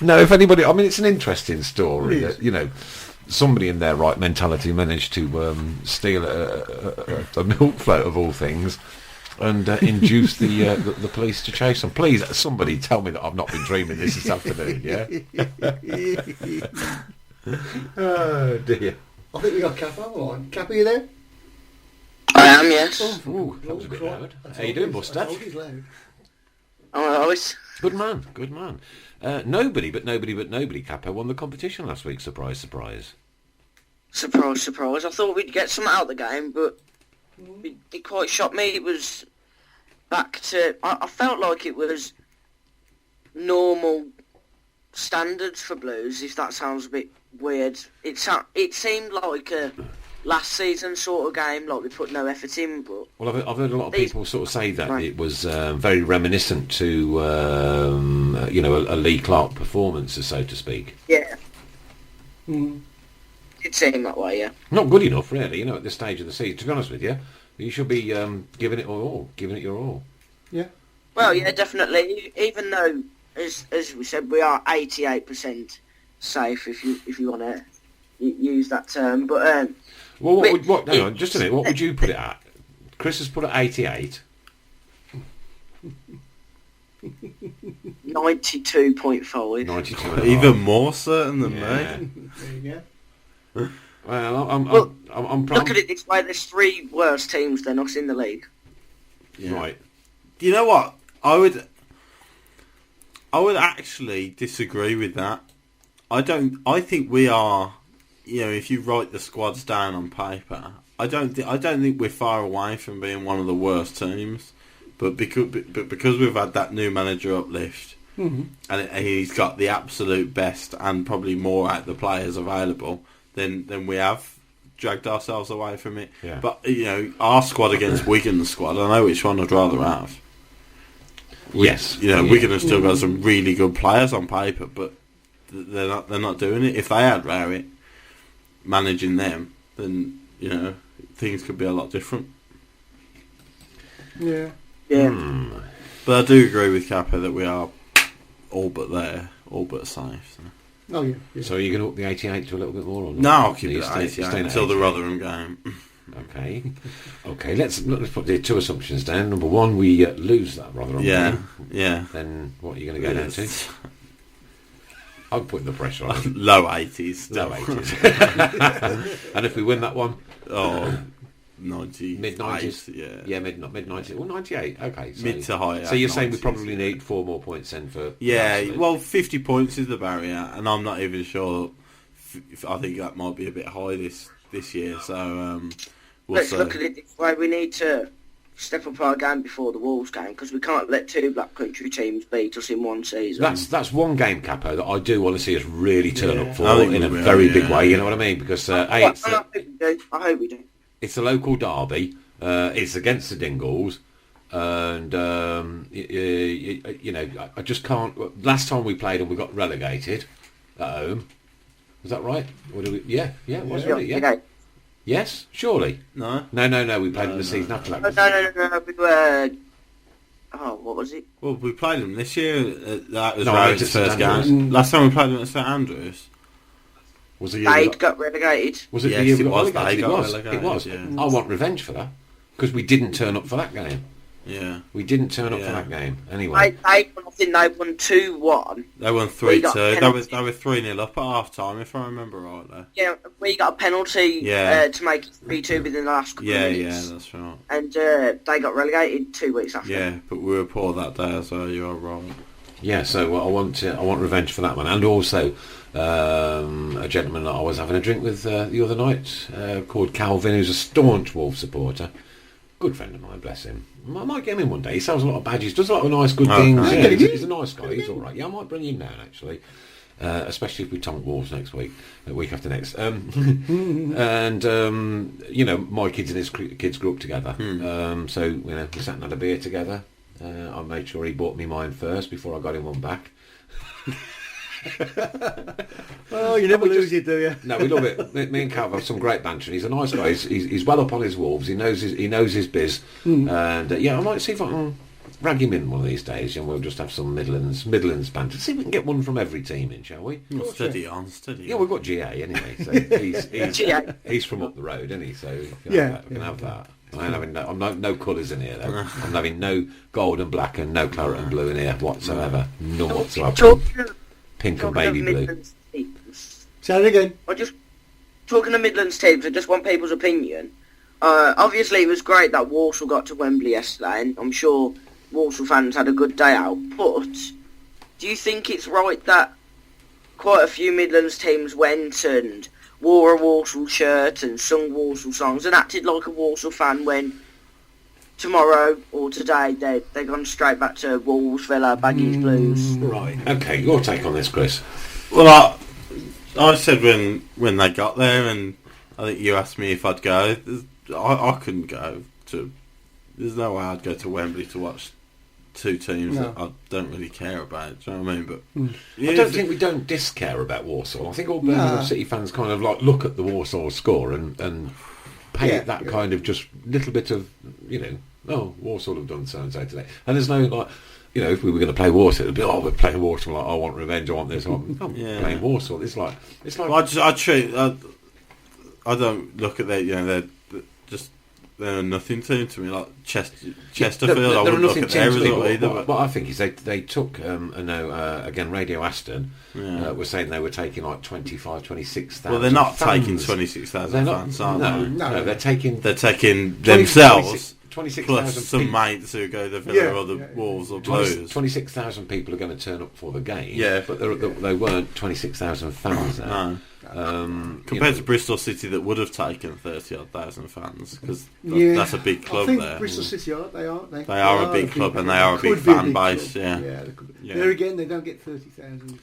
No, if anybody, I mean, it's an interesting story It is. that, you know, somebody in their right mentality managed to steal a milk float of all things and induce the police to chase them. Please, somebody tell me that I've not been dreaming this afternoon, yeah? Oh, dear. I think we got Capo on. Capo, you there? I am, yes. Ooh, that was a bit loud. How you doing, Buster? Oh, Alice. Good man. Nobody, Capo, won the competition last week. Surprise, surprise. Surprise. I thought we'd get some out of the game, but it quite shocked me. It was back to... I felt like it was normal standards for Blues, if that sounds a bit weird. It seemed like a last season sort of game, like we put no effort in, but... Well, I've heard a lot of people sort of say that it was very reminiscent to, a Lee Clark performance, so to speak. Yeah. It seemed that way, yeah. Not good enough, really, at this stage of the season. To be honest with you, you should be giving it your all. Yeah. Well, yeah, definitely. Even though, as we said, we are 88% safe, if you want to use that term. But well, hang on, just a minute. What would you put it at? Chris has put it at 88. 92.5. 92. Even more certain than me. There you go. Well, I'm Look at it this way: there's 3 worse teams than us in the league. Yeah. Right. You know what? I would actually disagree with that. I think we are. If you write the squads down on paper, I don't think we're far away from being one of the worst teams. But because we've had that new manager uplift, and he's got the absolute best and probably more out the players available, then we have dragged ourselves away from it. Yeah. But our squad against Wigan's squad, I know which one I'd rather have. Yes. Wigan have still got some really good players on paper, but they're not doing it. If they had Rowett managing them, then things could be a lot different. Yeah. Yeah. But I do agree with Capo that we are all but there, all but safe. So. Oh, yeah. So are you going to up the 88 to a little bit more? Or not? No, I'll keep You it at stay- 88 staying at until the 88? Rotherham game. Okay. Let's put the 2 assumptions down. Number 1, we lose that Rotherham game. Yeah. Then what are you going to go down to? I'm putting the pressure on. Low 80s. Low Still. 80s. And if we win that one, 90. mid 90s. Yeah. Yeah, mid 90s. Well, 98. Okay. So, Mid to high. So you're saying we 90s, probably need 4 more points then for? Yeah, absolute? well, 50 points is the barrier, and I'm not even sure. I think that might be a bit high this year. So we'll Let's see. look at it this way: we need to step up our game before the Wolves game, because we can't let 2 Black Country teams beat us in one season. That's one game, Capo, that I do want to see us really turn up for I think in a we will, very big yeah. way. You know what I mean? Because I hope we do. it's a local derby. It's against the Dingles, and I just can't. Last time we played and we got relegated at home. Was that right? Or did we? Yeah, it was, wasn't it? Yeah. Okay. Yes, surely. No. No. We played in the season after that. No. We were. Oh, what was it? Well, we played them this year. That was No, Rowett's it's St first Andrews. game. Last time we played them at St Andrews. Was the year They'd got relegated. Was it Yes, the year we it got was. relegated? They It got was. relegated, It was. yeah. I want revenge for that because we didn't turn up for that game. Yeah. We didn't turn up for Yeah. that game. They Anyway, won, I think they won 2-1. They won We got 3-2. penalty. They were 3-0 up at half time, if I remember rightly. Yeah, we got a penalty Yeah. to make it 3-2 within the last couple Yeah, of yeah, minutes. that's right. And they got relegated 2 weeks after. Yeah, but we were poor that day as well. You are right. yeah. So I want revenge for that one, and also a gentleman that I was having a drink with the other night called Calvin, who's a staunch Wolves supporter. Good friend of mine, bless him. I might get him in one day. He sells a lot of badges, does a lot of nice, good things. Okay. Yeah, he's a nice guy. He's all right. Yeah, I might bring him down actually, especially if we tonk Wolves next week, week after next. And my kids and his kids grew up together. So we sat and had a beer together. I made sure he bought me mine first before I got him one back. Oh, you never lose it, do you? No, we love it. Me and Cal have some great banter. He's a nice guy. He's well up on his Wolves. He knows his biz. And I might see if I can rag him in one of these days, and we'll just have some Midlands banter. See if we can get one from every team in, shall we? Steady on. Yeah, we've got GA anyway. So GA. he's from up the road, isn't he? So we can have that. I ain't having no colours in here though. I'm having no gold and black and no claret and blue in here whatsoever. None whatsoever. Pink and baby blue. Midlands teams, Say it again. I just talking to Midlands teams, I just want people's opinion. Obviously, it was great that Walsall got to Wembley yesterday, and I'm sure Walsall fans had a good day out. But do you think it's right that quite a few Midlands teams went and wore a Walsall shirt and sung Walsall songs and acted like a Walsall fan when tomorrow or today they're gone straight back to Wolves, Villa, Baggies, Blues? Right. Okay, your take on this, Chris. Well, I said when they got there, and I think you asked me if I'd go. I couldn't go to. There's no way I'd go to Wembley to watch two teams that I don't really care about. Do you know what I mean? But yeah, I don't think we don't discare about Walsall. I think all Birmingham City fans kind of like look at the Walsall score and pay it that kind of just little bit of, Walsall have done so and so today. And there's no like, if we were going to play Walsall, it'd be, we're playing Walsall, like, I want revenge, I want this, playing Walsall. It's like. Well, I don't look at they're just. They're a nothing team to me, like Chesterfield. I wouldn't look at their result either. What I think is they took, again, Radio Aston were saying they were taking like 26,000. Well, they're not fans. taking 26,000 fans, are they? No, they're taking themselves 26,000 plus some mates who go to Villa or the Wolves or Blues. 26,000 people are going to turn up for the game. Yeah, but they weren't 26,000 fans there. No. Compared to Bristol City, that would have taken 30,000 fans, because that's a big club I think there. Bristol City aren't they? They are a big club, and they are a big fan base. Club. There again, they don't get 30,000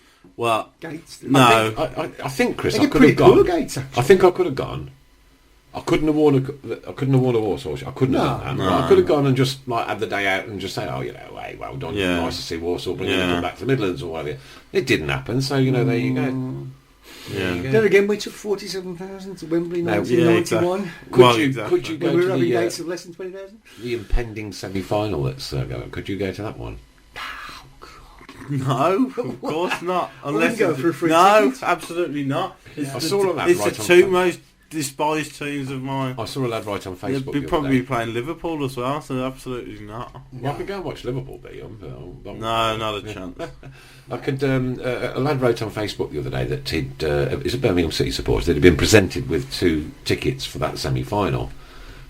gates. No, I think Chris, They I get could have pretty poor gone. gates, actually. I think I could have gone. I couldn't have worn a Warsaw shirt. I couldn't have done that. No. I could have gone and just like had the day out and just say, hey, well done, nice to see Warsaw bringing them back to the Midlands or whatever. It didn't happen, so there you go. Yeah. Then again, we took 47,000 to Wembley in 1991. Could you go We were to having gates of less than 20,000. the impending semi-final that's going? Could you go to that one? No, of course not. Unless go for a free ticket. Absolutely not. I saw a lad It's right the on two Facebook. most despised teams of mine. I saw a lad right on They'd Facebook. be the probably other day. playing Liverpool as well, so absolutely not. Well, I could go and watch Liverpool beat them. No, not a chance. I could. A lad wrote on Facebook the other day that he'd is a Birmingham City supporter that had been presented with 2 tickets for that semi-final,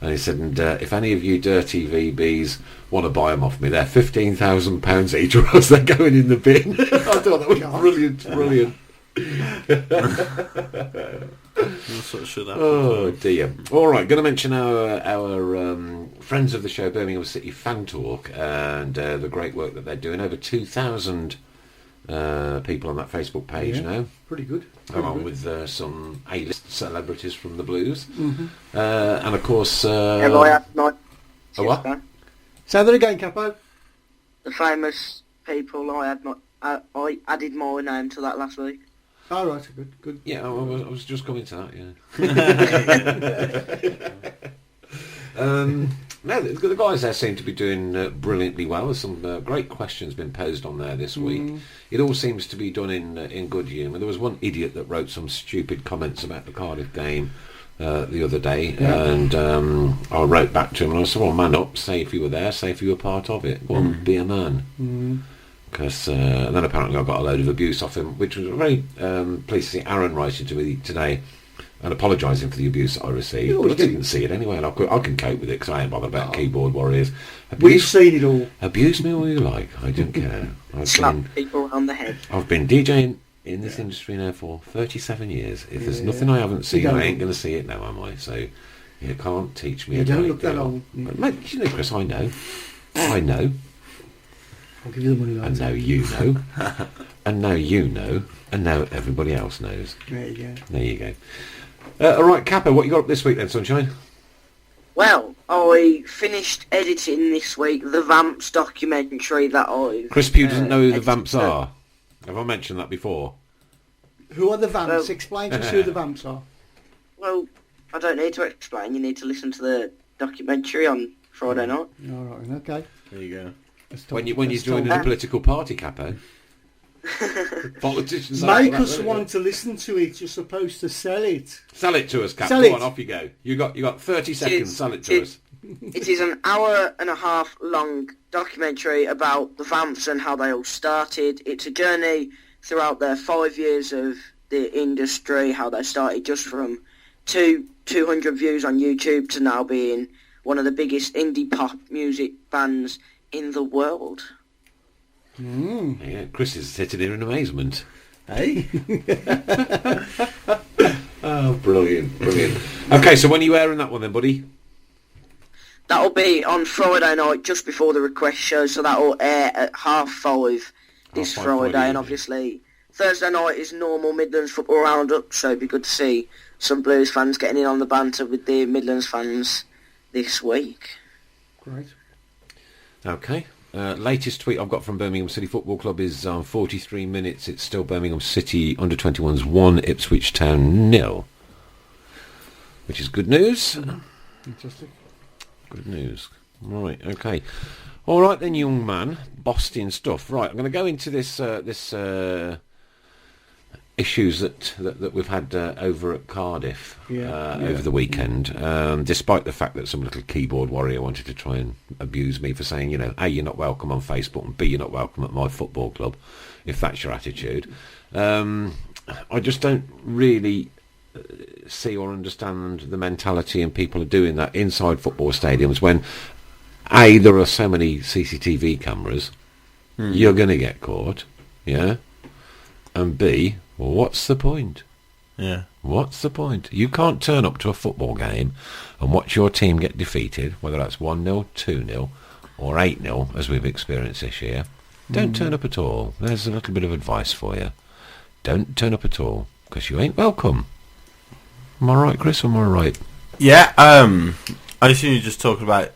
and he said, "And if any of you dirty VBs want to buy them off me, they're £15,000 each, or else they're going in the bin." I thought that was brilliant. That's what should happen. Oh dear. All right, going to mention our friends of the show, Birmingham City Fan Talk, and the great work that they're doing. Over 2,000 people on that Facebook page now. Pretty good. Along with some A-list celebrities from the Blues. And of course... what? Say that again, Capo. The famous people I added my name to that last week. Oh, right, good. Yeah, I was just coming to that, yeah. No, the guys there seem to be doing brilliantly well. There's some great questions been posed on there this week. It all seems to be done in good humour. There was one idiot that wrote some stupid comments about the Cardiff game the other day, and I wrote back to him and I said, well, man up, say if you were there, say if you were part of it. Go on, be a man. Because then apparently I got a load of abuse off him, which was very pleased to see Aaron writing to me today and apologising for the abuse that I received. But I didn't see it anyway, and I can cope with it because I ain't bothered about keyboard warriors. We've seen it all. Abuse me all you like, I don't care. Slap people on the head. I've been DJing in this industry now for 37 years. If there's nothing I haven't seen, I ain't going to see it now, am I? So you can't teach me. You a don't great look that deal. old. But, mate, you know, Chris, I know. I know. I'll give you the money later. And now you know. And now you know. And now everybody else knows. There you go. There you go. All right, Capo, what you got up this week then, Sunshine? Well, I finished editing this week the Vamps documentary that I've... Chris Pugh doesn't know who the edited. Vamps are. Have I mentioned that before? Who are the Vamps? Well- Explain to us who the Vamps are. Well, I don't need to explain. You need to listen to the documentary on Friday night. All right, okay. There you go. When you're joining talk. a political party, Capo. Politicians Make like us that, want to listen to it. You're supposed to sell it. Sell it to us, Capo. Sell Go it. on, off you go. You got 30 seconds. Sell it to us. It is an hour and a half long documentary about the Vamps and how they all started. It's a journey throughout their 5 years of the industry, how they started just from 200 views on YouTube to now being one of the biggest indie pop music bands in the world. Yeah, Chris is sitting here in amazement. Hey? Oh, brilliant. Okay, so when are you airing that one then, buddy? That'll be on Friday night, just before the request show, so that'll air at 5:30 this 5:30, Friday. yeah. And obviously, Thursday night is normal Midlands football roundup, so it'd be good to see some Blues fans getting in on the banter with the Midlands fans this week. Great. Okay. Latest tweet I've got from Birmingham City Football Club is 43 minutes. It's still Birmingham City under 21s 1, Ipswich Town 0. Which is good news. Fantastic. Good news. Right, okay. All right then, young man. Boston stuff. Right, I'm going to go into this issues that we've had over at Cardiff over the weekend, despite the fact that some little keyboard warrior wanted to try and abuse me for saying, A, you're not welcome on Facebook, and B, you're not welcome at my football club, if that's your attitude. I just don't really see or understand the mentality and people are doing that inside football stadiums when, A, there are so many CCTV cameras, you're going to get caught, yeah, and B, well, what's the point? Yeah. What's the point? You can't turn up to a football game and watch your team get defeated, whether that's 1-0, 2-0 or 8-0, as we've experienced this year. Don't turn up at all. There's a little bit of advice for you. Don't turn up at all, because you ain't welcome. Am I right, Chris, or am I right? Yeah, I assume you're just talking about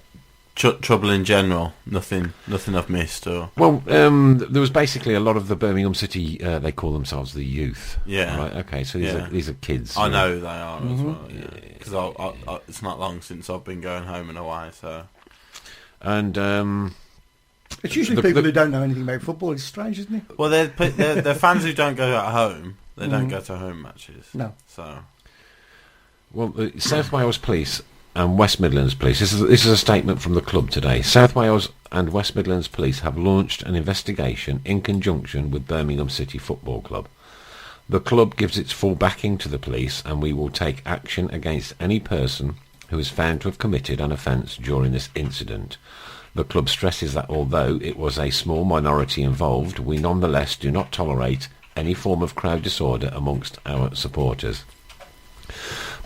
trouble in general. Nothing I've missed, or... Well, there was basically a lot of the Birmingham City, they call themselves the youth. Yeah. Right, okay, so these are kids. I know they are as well, yeah. Because I it's not long since I've been going home and away, so... And, It's usually people who don't know anything about football. It's strange, isn't it? Well, they're fans who don't go at home. They don't go to home matches. No. So... Well, the South Wales Police and West Midlands Police, this is a statement from the club today. South Wales and West Midlands Police have launched an investigation in conjunction with Birmingham City Football Club. The club gives its full backing to the police, and we will take action against any person who is found to have committed an offence during this incident. The club stresses that although it was a small minority involved, we nonetheless do not tolerate any form of crowd disorder amongst our supporters.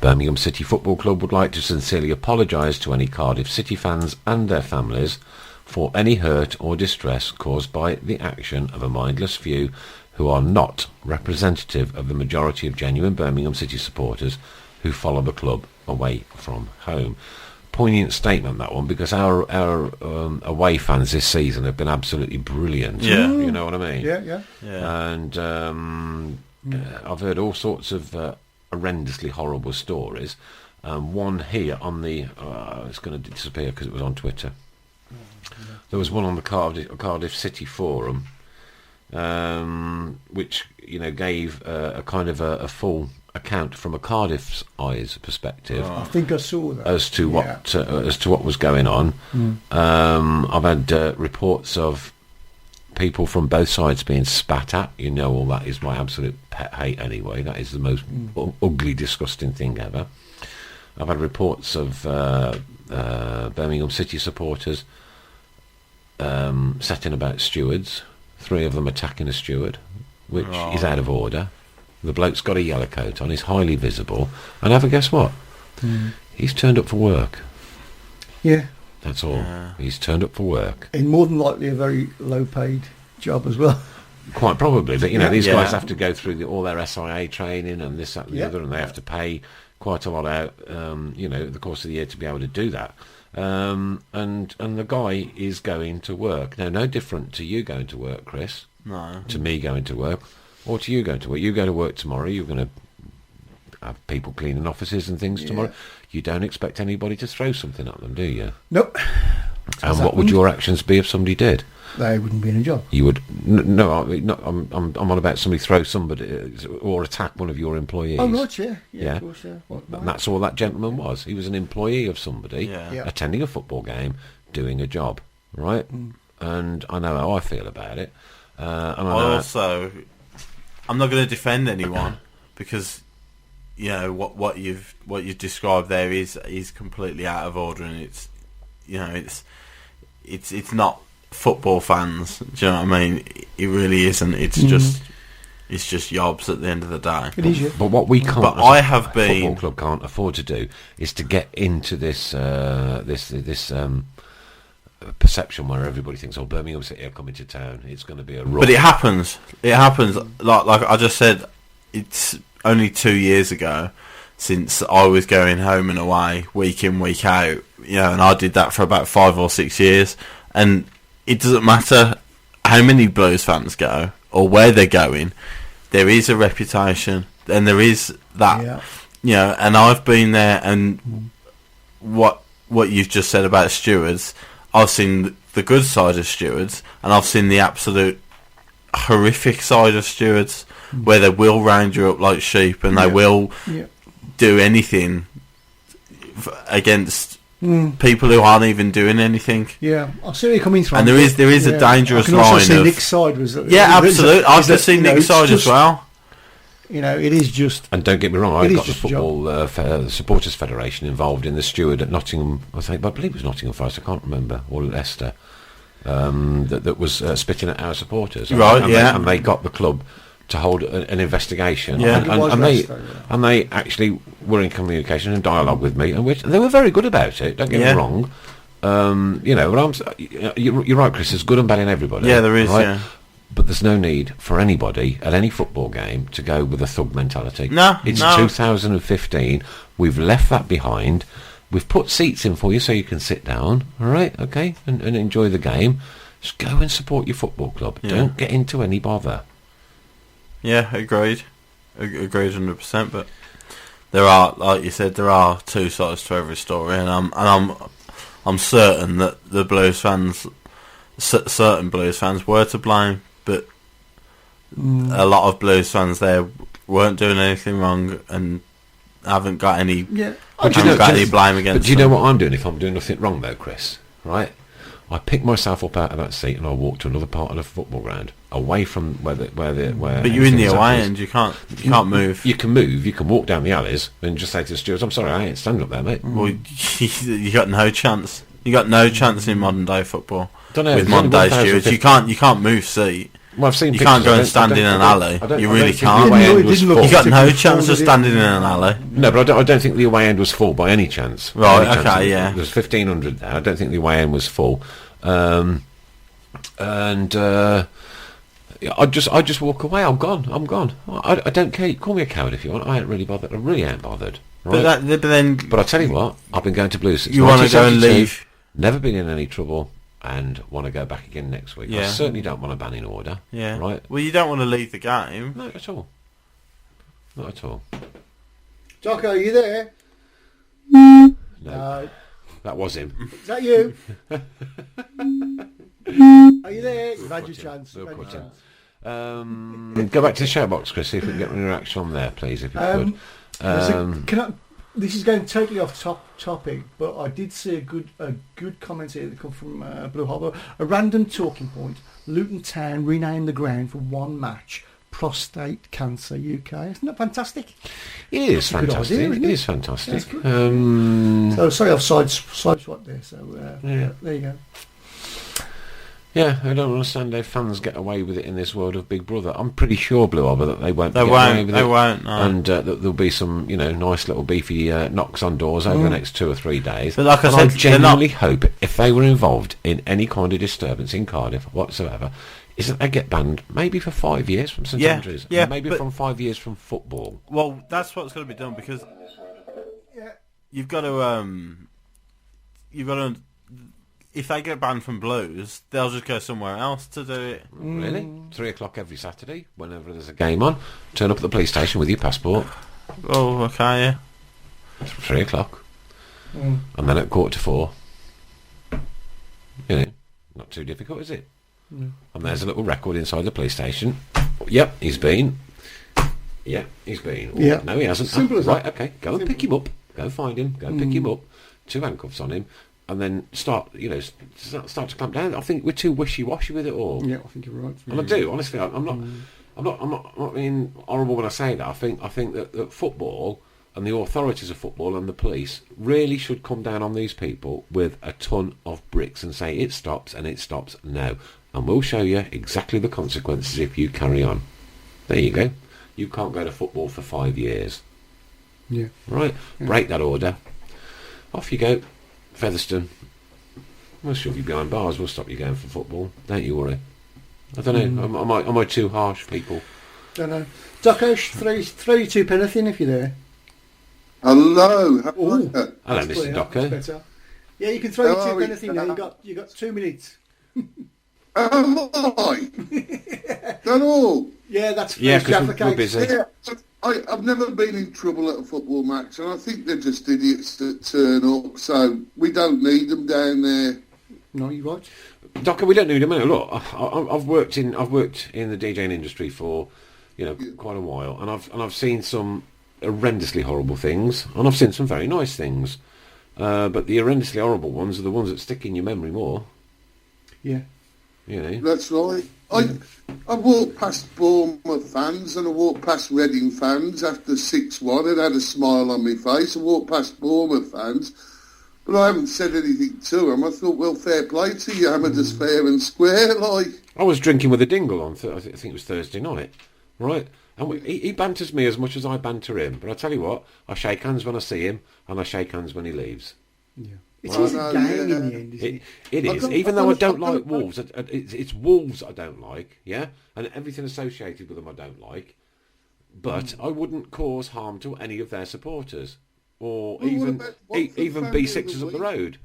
Birmingham City Football Club would like to sincerely apologise to any Cardiff City fans and their families for any hurt or distress caused by the action of a mindless few who are not representative of the majority of genuine Birmingham City supporters who follow the club away from home. Poignant statement, that one, because our away fans this season have been absolutely brilliant. Yeah. You know what I mean? Yeah. And I've heard all sorts of horrendously horrible stories one here on the... it's going to disappear because it was on Twitter. There was one on the Cardiff City Forum, which gave a kind of a full account from a Cardiff's eyes perspective. I think I saw that. As to what was going on. I've had reports of people from both sides being spat at. All that is my absolute pet hate anyway. That is the most ugly, disgusting thing ever. I've had reports of Birmingham City supporters setting about stewards, 3 of them attacking a steward, which is out of order. The bloke's got a yellow coat on, he's highly visible, and have a guess what? He's turned up for work. Yeah. That's all. He's turned up for work. In more than likely a very low-paid job as well. Quite probably, but these guys have to go through all their SIA training and this, that, and the other, and they have to pay quite a lot out, the course of the year to be able to do that. And the guy is going to work. Now, no different to you going to work, Chris. No. To me going to work, or to you going to work. You go to work tomorrow, you're going to have people cleaning offices and things tomorrow. You don't expect anybody to throw something at them, do you? Nope. And what would your actions be if somebody did? They wouldn't be in a job. You would no. I'm on about somebody throw somebody or attack one of your employees. Oh right, yeah. Of course, yeah. And that's all that gentleman was. He was an employee of somebody attending a football game, doing a job, right? And I know how I feel about it. And I'm not going to defend anyone because what you've described there is completely out of order, and it's not football fans. Do you know what I mean? It really isn't. It's just jobs at the end of the day. It is, yeah. But what we can't, but I have been football club can't afford to do is to get into this perception where everybody thinks, "Oh, Birmingham City are coming to town. It's going to be a rough." But it happens. It happens. Like I just said, it's only 2 years ago since I was going home and away week in, week out. And I did that for about 5 or 6 years, and it doesn't matter how many Blues fans go or where they're going. There is a reputation, and there is that, and I've been there, and what you've just said about stewards, I've seen the good side of stewards, and I've seen the absolute horrific side of stewards, where they will round you up like sheep, and they will do anything against people who aren't even doing anything. Yeah, I see where you're coming from. And there is a dangerous line. I can also see Nick's side was. Absolutely. I've just seen Nick's side as well. It is just. And don't get me wrong, I got the football the Supporters Federation involved in the steward at Nottingham. I believe it was Nottingham Forest. I can't remember, or Leicester. That was spitting at our supporters. Right. And they got the club to hold an investigation. And they actually were in communication and dialogue with me, and they were very good about it. Don't get me wrong. But you're right, Chris. There's good and bad in everybody. Yeah, there is. Right? Yeah. But there's no need for anybody at any football game to go with a thug mentality. It's 2015. We've left that behind. We've put seats in for you so you can sit down. All right, okay, and enjoy the game. Just go and support your football club. Yeah. Don't get into any bother. Yeah, agreed 100%. But there are, like you said, there are two sides to every story, and I'm certain that the Blues fans, certain Blues fans, were to blame, but a lot of Blues fans there weren't doing anything wrong and haven't got any. Yeah. Any blame against. But do you know what I'm doing if I'm doing nothing wrong though, Chris? Right? I pick myself up out of that seat and I walk to another part of the football ground, away from where. But you're in the away end. You can't move. You can move. You can walk down the alleys and just say to the stewards, "I'm sorry, I ain't standing up there, mate." Well, you got no chance. You got no chance in modern day football. With modern day stewards, you can't move seat. Well, I've seen you can't go and stand in an alley. You really can't. You got no chance of standing in an alley. No, but I don't think the away end was full by any chance. Right, okay, yeah. There's 1,500 there. I don't think the away end was full. I just walk away. I'm gone. I don't care. Call me a coward if you want. I ain't really bothered. I really ain't bothered. Right? But I tell you what, I've been going to Blues since 1972. You want to go and leave? Never been in any trouble. And want to go back again next week. I certainly don't want a ban in order. Yeah. Right. Well, you don't want to leave the game. No, at all. Not at all. Docco, are you there? No, that was him. Is that you? Are you there? You've had your chance. We'll You've had put your him. chance. Go back to the show box, Chris. See if we can get an interaction on there, please, if you could. This is going totally off topic, but I did see a good comment here that come from Blue Harbour. A random talking point. Luton Town renamed the ground for one match. Prostate Cancer UK. Isn't that fantastic? It is That's a good fantastic. idea, isn't It it? is fantastic. That's good. So sorry, I've sideswiped there. So there you go. Yeah, I don't understand how fans get away with it in this world of Big Brother. I'm pretty sure, Blue Arbor, that they won't. They get won't. away with They it. won't. No. And that there'll be some, nice little beefy knocks on doors over the next 2 or 3 days. But like I and said, I they're genuinely hope if they were involved in any kind of disturbance in Cardiff whatsoever, is that they get banned maybe for 5 years from St Andrews, yeah, and maybe but- from 5 years from football. Well, that's what's going to be done because you've got to. If they get banned from Blues, they'll just go somewhere else to do it. Really? 3 o'clock every Saturday, whenever there's a game on, turn up at the police station with your passport. Oh, okay, yeah. 3 o'clock. And then at 4:45. Not too difficult, is it? And there's a little record inside the police station. Yep, he's been. Yeah, he's been. Yeah. No, he hasn't. Simple as right, that. okay. Go and pick him up. Go find him. Go and pick him up. 2 handcuffs on him. And then start to clamp down. I think we're too wishy-washy with it all. Yeah, I think you're right. And I do, honestly. I'm not being horrible when I say that. I think that football and the authorities of football and the police really should come down on these people with a ton of bricks and say it stops and it stops now. And we'll show you exactly the consequences if you carry on. There you go. You can't go to football for 5 years. Yeah. Right? Yeah. Break that order. Off you go. Featherstone. We'll shove you behind bars. We'll stop you going for football. Don't you worry. I don't know. Am I too harsh, people? Don't know. Docco, throw you 2 anything if you're there. Hello. How are Hello, you? That's Mr. clear, Docco. that's better. Yeah, you can throw How your are 2 we? anything now. You got 2 minutes. Am I? Don't all. Yeah, that's Yeah, first because Jaffa we're cake. busy. Yeah, I've never been in trouble at a football match, and I think they're just idiots that turn up. So we don't need them down there. No, you're right. Doctor, we don't need a minute. Look, I've worked in the DJing industry for quite a while, and I've seen some horrendously horrible things, and I've seen some very nice things. But the horrendously horrible ones are the ones that stick in your memory more. Yeah. That's right. I walked past Bournemouth fans and I walked past Reading fans after 6-1 and had a smile on my face. I walked past Bournemouth fans, but I haven't said anything to them. I thought, well, fair play to you, hammered us fair and square, like. I was drinking with a dingle on, I think it was Thursday night, right? And he banters me as much as I banter him. But I tell you what, I shake hands when I see him, and I shake hands when he leaves. Yeah. It Well, is a no, game yeah. in the end, isn't it? It is, even though I don't like Wolves. It's Wolves I don't like, yeah? And everything associated with them I don't like. But I wouldn't cause harm to any of their supporters. Or Well, even what about even Watford B6s fans up the road.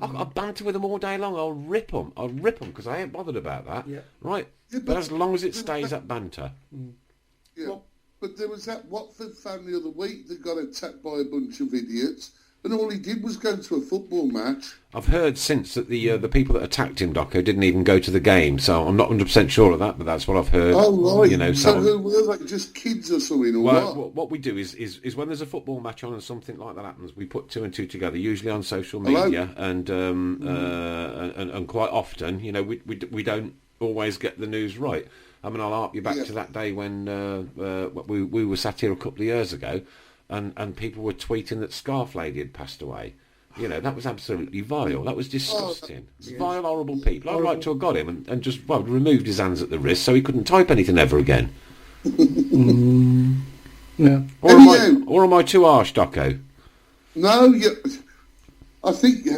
I'll banter with them all day long. I'll rip them because I ain't bothered about that. Yeah. Right? Yeah, but as long as it stays at banter. Yeah. But there was that Watford fan the other week that got attacked by a bunch of idiots, and all he did was go to a football match. I've heard since that the people that attacked him, Docco, didn't even go to the game, so I'm not 100% sure of that, but that's what I've heard. Oh, right. So who were they? Just kids or something, or well, what? what we do is when there's a football match on and something like that happens, we put 2 and 2 together, usually on social Hello? media, and quite often, we don't always get the news right. I mean, I'll harp you back to that day when we were sat here a couple of years ago, and people were tweeting that Scarf Lady had passed away. That was absolutely vile. That was disgusting. Vile, horrible people. I'd like to have got him and just removed his hands at the wrist so he couldn't type anything ever again. Yeah. Or am I too harsh, Docco? No, I think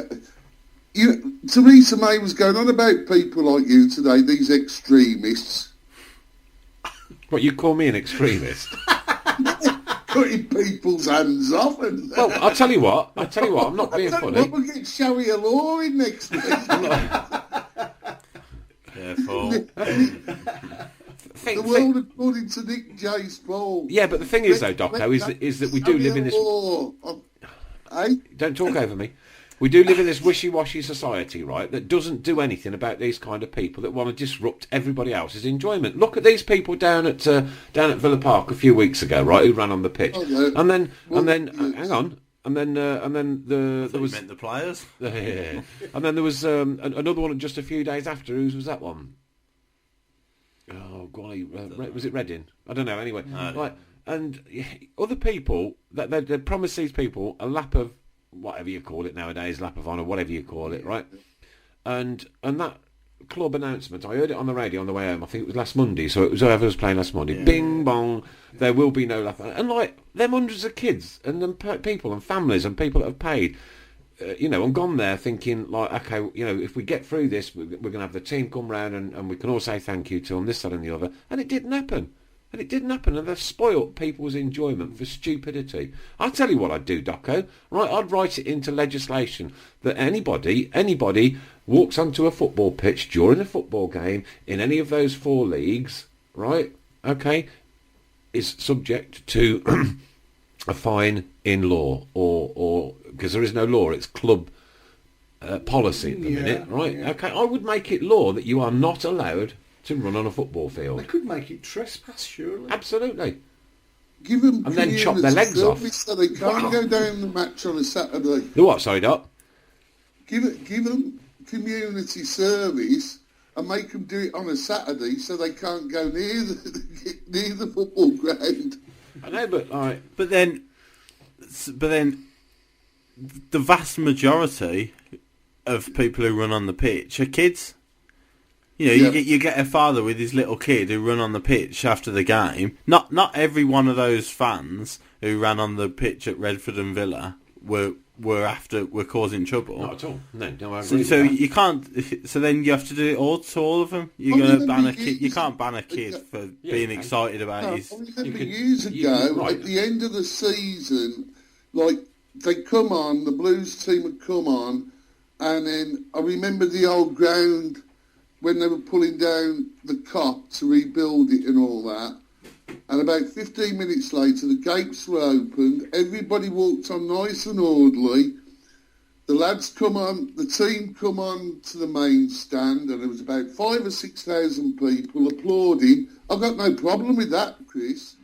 Theresa May was going on about people like you today, these extremists. What, you call me an extremist? Cutting people's hands off. And Well, I'll tell you what, I'm not being funny. We'll get Sharia law in next week. Careful. The world according to Nick J. Sproul. Yeah, but the thing is, though, Docco, is that we do live in this. Law. Don't talk over me. We do live in this wishy-washy society, right, that doesn't do anything about these kind of people that want to disrupt everybody else's enjoyment. Look at these people down at Villa Park a few weeks ago, right, who ran on the pitch. Oh, yeah. And then, Yes. hang on. And then there was meant the players. and then there was another one just a few days after. Whose was that one? Oh, golly, was it Reading? I don't know. Anyway, right. And other people that they promise these people a lap of whatever you call it nowadays, lap of honour, whatever you call it, right? And that club announcement, I heard it on the radio on the way home. I think it was last Monday, so it was whoever was playing last Monday. Yeah. Bing bong, there will be no lap. And like them hundreds of kids and them people and families and people that have paid, and gone there thinking like, okay, if we get through this, we're going to have the team come round and we can all say thank you to them, this, that, and the other. And it didn't happen. And they've spoilt people's enjoyment for stupidity. I'll tell you what I'd do, Docco. Right, I'd write it into legislation that anybody walks onto a football pitch during a football game in any of those 4 leagues, right, okay, is subject to a fine in law, or because there is no law, it's club policy at the minute, right? Yeah. Okay, I would make it law that you are not allowed to run on a football field. They could make it trespass, surely. Absolutely. Give them and then chop their legs off. So they can't go down the match on a Saturday. The what? Sorry, Doc. Give them community service and make them do it on a Saturday, so they can't go near the football ground. I know, but but then the vast majority of people who run on the pitch are kids. You get a father with his little kid who run on the pitch after the game. Not every one of those fans who ran on the pitch at Redford and Villa were causing trouble. Not at all. No, I agree. So you can't. So then you have to do it all to all of them. You're going to ban a kid. You can't ban a kid for being excited about his. I remember years ago, at the end of the season, like they come on, the Blues team would come on, and then I remember the old ground when they were pulling down the cop to rebuild it and all that. And about 15 minutes later, the gates were opened. Everybody walked on nice and orderly. The lads come on, the team come on to the main stand, and there was about 5,000 or 6,000 people applauding. I've got no problem with that, Chris.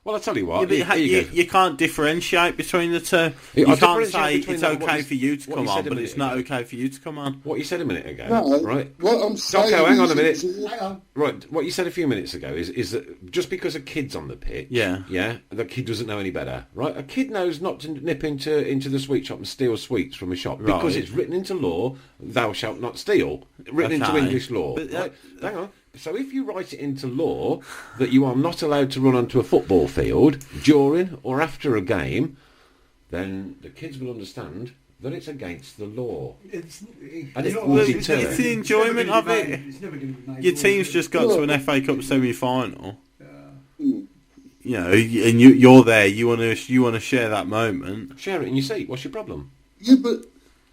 Well, I'll tell you what. You can't differentiate between the two. You can't say it's okay for you to come on, but it's not okay for you to come on. What you said a minute ago, no, right? What I'm saying Docco, hang on a minute. Hang on. Right, what you said a few minutes ago is that just because a kid's on the pitch, the kid doesn't know any better, right? A kid knows not to nip into the sweet shop and steal sweets from a shop because it's written into law, thou shalt not steal. Written into English law. But, right? Hang on. So if you write it into law that you are not allowed to run onto a football field during or after a game, then the kids will understand that it's against the law. It's the enjoyment of it. Your team's just got to an FA Cup semi-final. And you're there. You want to share that moment. Share it in your seat. What's your problem? Yeah, but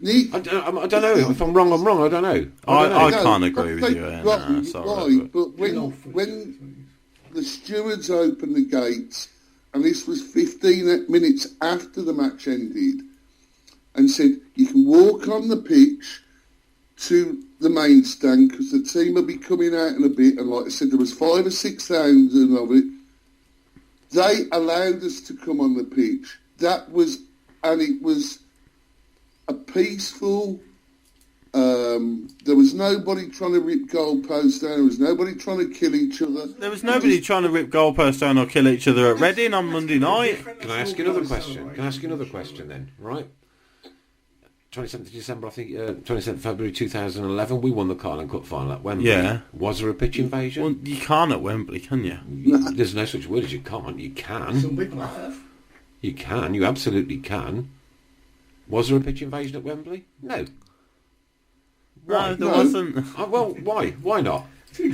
I don't know. If I'm wrong, I'm wrong. I don't know. I can't agree with you. Sorry, but when the stewards opened the gates, and this was 15 minutes after the match ended, and said you can walk on the pitch to the main stand because the team will be coming out in a bit, and like I said, there was 5,000 or 6,000 of it. They allowed us to come on the pitch. It was a peaceful. There was nobody trying to rip goalposts down. There was nobody trying to kill each other. There was nobody trying to rip goalposts down or kill each other at Reading on Monday night. Can I ask you another question? Then, right? 27th of December, I think, 27th of February 2011, we won the Carling Cup final at Wembley. Yeah. Was there a pitch invasion? Well, you can't at Wembley, can you? There's no such word as you can't. You can. Some people have. You can. You absolutely can. Was there a pitch invasion at Wembley? No. Why? No, there wasn't. Well, why? Why not? I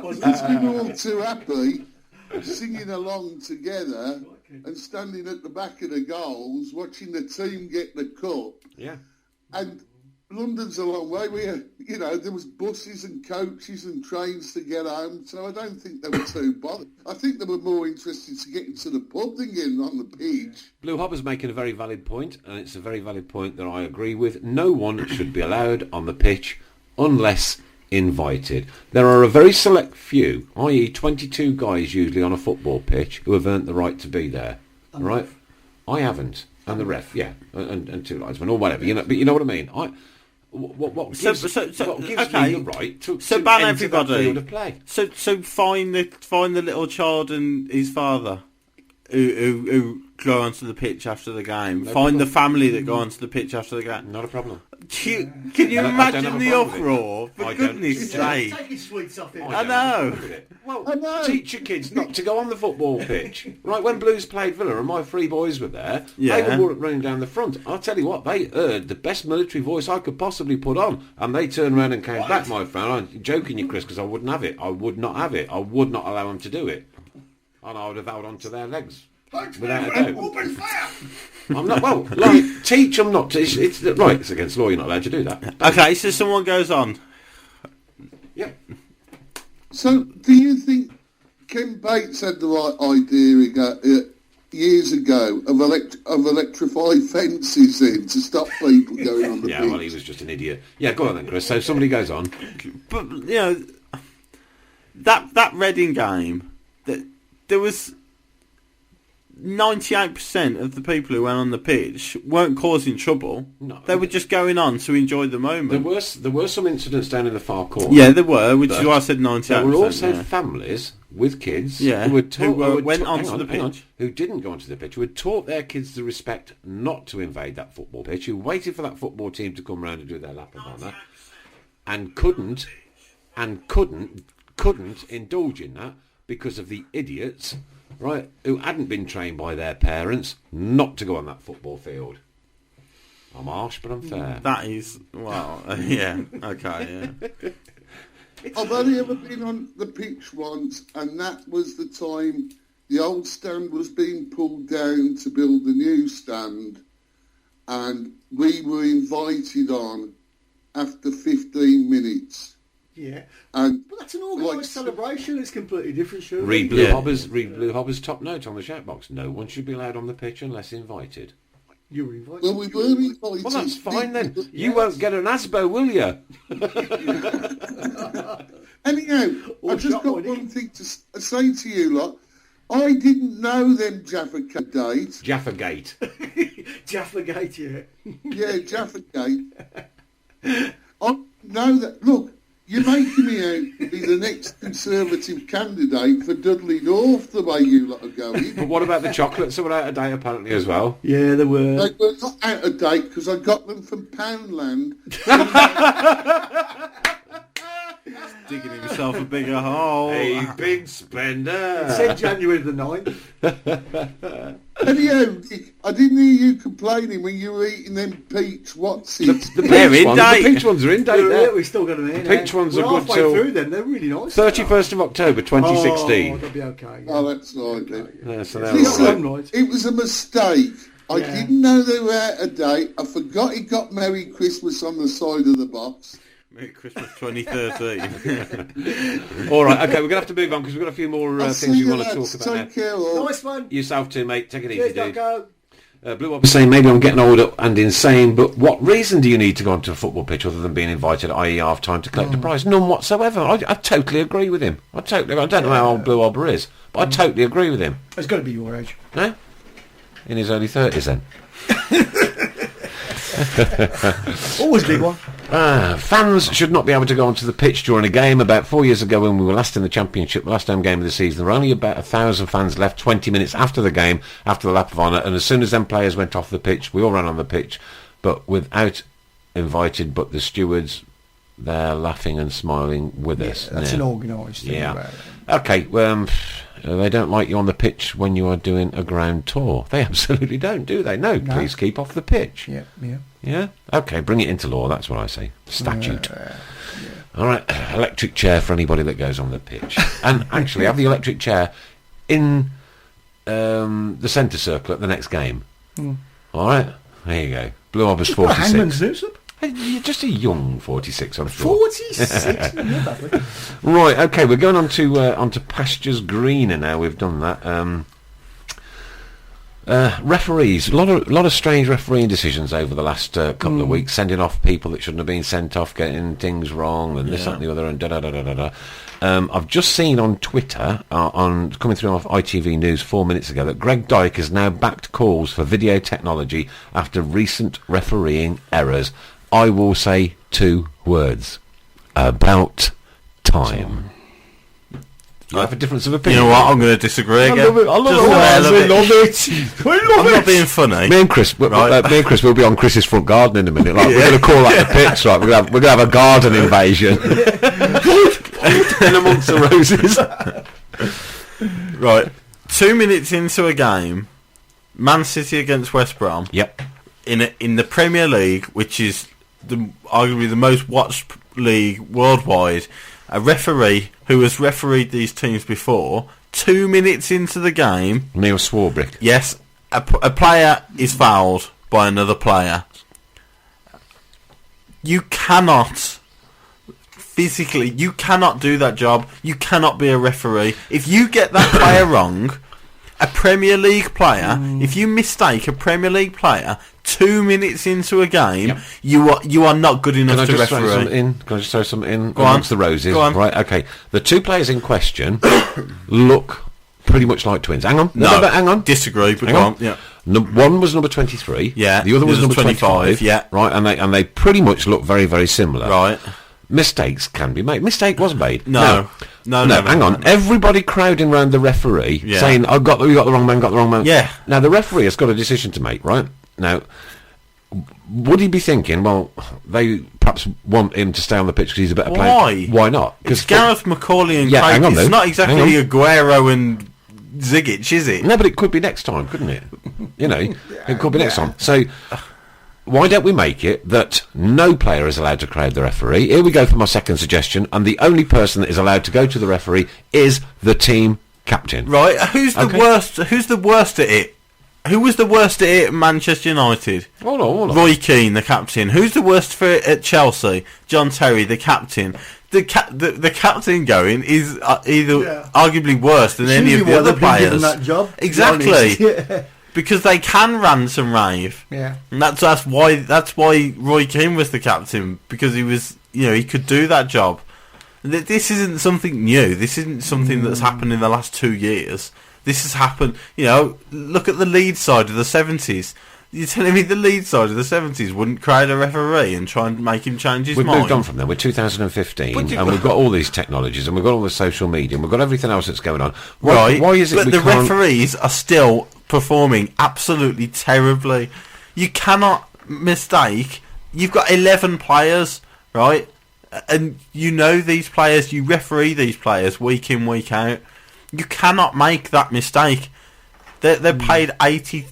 wasn't. We were all too happy singing along together and standing at the back of the goals watching the team get the cup. Yeah. And London's a long way. There was buses and coaches and trains to get home, so I don't think they were too bothered. I think they were more interested to get into the pub than getting on the pitch. Blue Hobber's making a very valid point, and it's a very valid point that I agree with. No one should be allowed on the pitch unless invited. There are a very select few, i.e. 22 guys usually on a football pitch, who have earned the right to be there. Right? I haven't. And the ref, yeah. And two linesmen, or whatever. But you know what I mean? What gives me the right to ban enter everybody. that field of play? So find the little child and his father who go onto the pitch after the game. Find the family that go onto the pitch after the game. Not a problem. Can you imagine the uproar? For goodness sake! Take his sweets off it. I know. Well, teach your kids not to go on the football pitch. Right, when Blues played Villa and my three boys were there, they were running down the front. I'll tell you what, they heard the best military voice I could possibly put on, and they turned around and came back, my friend. I'm joking you, Chris, because I wouldn't have it. I would not have it. I would not allow them to do it. And I would have held onto their legs. Without a doubt. Open fire! I'm not, teach them not to. It's against law, you're not allowed to do that. Okay, so someone goes on. Yeah. So, do you think Ken Bates had the right idea years ago of electrified fences in to stop people going on the pitch? Well, he was just an idiot. Yeah, go on then, Chris. So somebody goes on. But, that Reading game, there was 98% of the people who went on the pitch weren't causing trouble. No, they were just going on to enjoy the moment. There were some incidents down in the far corner. Yeah, there were, which is why I said 98%. There were also families with kids who went onto the pitch, who didn't go onto the pitch, who had taught their kids the respect not to invade that football pitch, who waited for that football team to come round and do their lap of honour, and couldn't indulge in that because of the idiots, right, who hadn't been trained by their parents not to go on that football field. I'm harsh, but I'm fair. That is, yeah, okay, yeah. I've only ever been on the pitch once, and that was the time the old stand was being pulled down to build the new stand, and we were invited on after 15 minutes. Yeah, but that's an organised celebration. It's completely different. Sure. Read Blue Hobber's top note on the shout box. No one should be allowed on the pitch unless invited. You were invited. Well, we were invited. Well, that's fine then. You won't get an ASBO, will you? Anyhow, I've just got one thing to say to you lot. I didn't know them Jaffa dates. Jaffagate. Jaffagate, yeah. Yeah, Jaffagate. I know that. Look, you're making me out to be the next Conservative candidate for Dudley North, the way you lot are going. But what about the chocolates that were out of date apparently as well? Yeah, they were. They were not out of date because I got them from Poundland. Digging himself a bigger hole. A big splendour. It said January the 9th. Anyhow, I didn't hear you complaining when you were eating them peach whatsies. The peach ones are in date. Yeah, we still got them in. The peach ones are good till through them. They're really nice. 31st of October 2016. Oh, that'll be okay. Yeah. Oh, that's right then. Yeah, so Listen, it was a mistake. I didn't know they were out of date. I forgot he got Merry Christmas on the side of the box. Merry Christmas 2013. All right, okay, we're going to have to move on because we've got a few more things we want to talk about Take care, all. Nice one. Yourself too, mate. Take it easy, dude. Docco. Blue Bob was saying maybe I'm getting older and insane, but what reason do you need to go onto a football pitch other than being invited, i.e. half time, to collect a prize? None whatsoever. I totally agree with him. I don't know how old Blue Bob is, but I totally agree with him. It's got to be your age. Eh? In his early 30s then. Always big one. Fans should not be able to go onto the pitch during a game. About 4 years ago when we were last in the Championship, the last home game of the season, there were only about 1,000 fans left 20 minutes after the game, after the lap of honour, and as soon as them players went off the pitch, we all ran on the pitch, but without invited, but the stewards there laughing and smiling with us. That's an organised thing. Yeah. Okay, they don't like you on the pitch when you are doing a ground tour. They absolutely don't, do they? No, please keep off the pitch. Yeah. Yeah? Okay, bring it into law, that's what I say. Statute. All right, electric chair for anybody that goes on the pitch. And actually, have the electric chair in the centre circle at the next game. All right, there you go. Blue Obber's 46. Hangman's noose up. You're just a young 46, I'm sure. 46. Right, okay, we're going on to pastures greener now. We've done that. Referees, a lot of strange refereeing decisions over the last couple of weeks, sending off people that shouldn't have been sent off, getting things wrong, and this, that, and the other, and da da da da da da. I've just seen on Twitter, coming through off ITV News 4 minutes ago, that Greg Dyke has now backed calls for video technology after recent refereeing errors. I will say 2 words: about time. You have a difference of opinion. You know what? I'm going to disagree again. I love it. I'm not being funny. Me and Chris will be on Chris's front garden in a minute. Like, we're going to call that the pits, right? We're going to have a garden invasion. In amongst the roses. Right. 2 minutes into a game, Man City against West Brom. Yep. In the Premier League, which is arguably the most watched league worldwide, a referee who has refereed these teams before, 2 minutes into the game... Neil Swarbrick. Yes, a player is fouled by another player. You cannot... Physically, you cannot do that job. You cannot be a referee. If you get that player wrong, a Premier League player, if you mistake a Premier League player 2 minutes into a game, you are not good enough to referee. Can I just throw something in Go amongst on. the roses? Go on. Right, okay. The 2 players in question look pretty much like twins. Hang on. Hang on. Disagree, but Hang go on. on. Yeah. One was number 23. Yeah. The other was number 25. Yeah. Right, and they pretty much look very, very similar. Right. Mistakes can be made. Mistake was made. No. Hang on. Everybody crowding around the referee saying, we got the wrong man. Yeah. Now, the referee has got a decision to make, right? Now, would he be thinking, well, they perhaps want him to stay on the pitch because he's a better player? Why not? It's Gareth McCauley and Craig. Hang on, it's not exactly Aguero and Zigic, is it? No, but it could be next time, couldn't it? You know, it could be next time. So... why don't we make it that no player is allowed to crowd the referee? Here we go for my second suggestion, and the only person that is allowed to go to the referee is the team captain. Right, who's the worst? Who's the worst at it? Who was the worst at it at Manchester United? Hold on. Roy Keane, the captain. Who's the worst for it at Chelsea? John Terry, the captain. The captain going is either arguably worse than any of the other players. That job, exactly. Because they can rant and rave. Yeah. And that's why Roy Keane was the captain, because he was, he could do that job. This isn't something new. This isn't something that's happened in the last 2 years. This has happened, look at the lead side of the 70s. You're telling me the lead side of the 70s wouldn't crowd a referee and try and make him change his mind? We've moved on from there. We're 2015, and we've got all these technologies, and we've got all the social media, and we've got everything else that's going on. Why is it but we the can't... referees are still performing absolutely terribly. You cannot mistake. You've got 11 players, right? And these players, you referee these players week in, week out. You cannot make that mistake. They're paid £80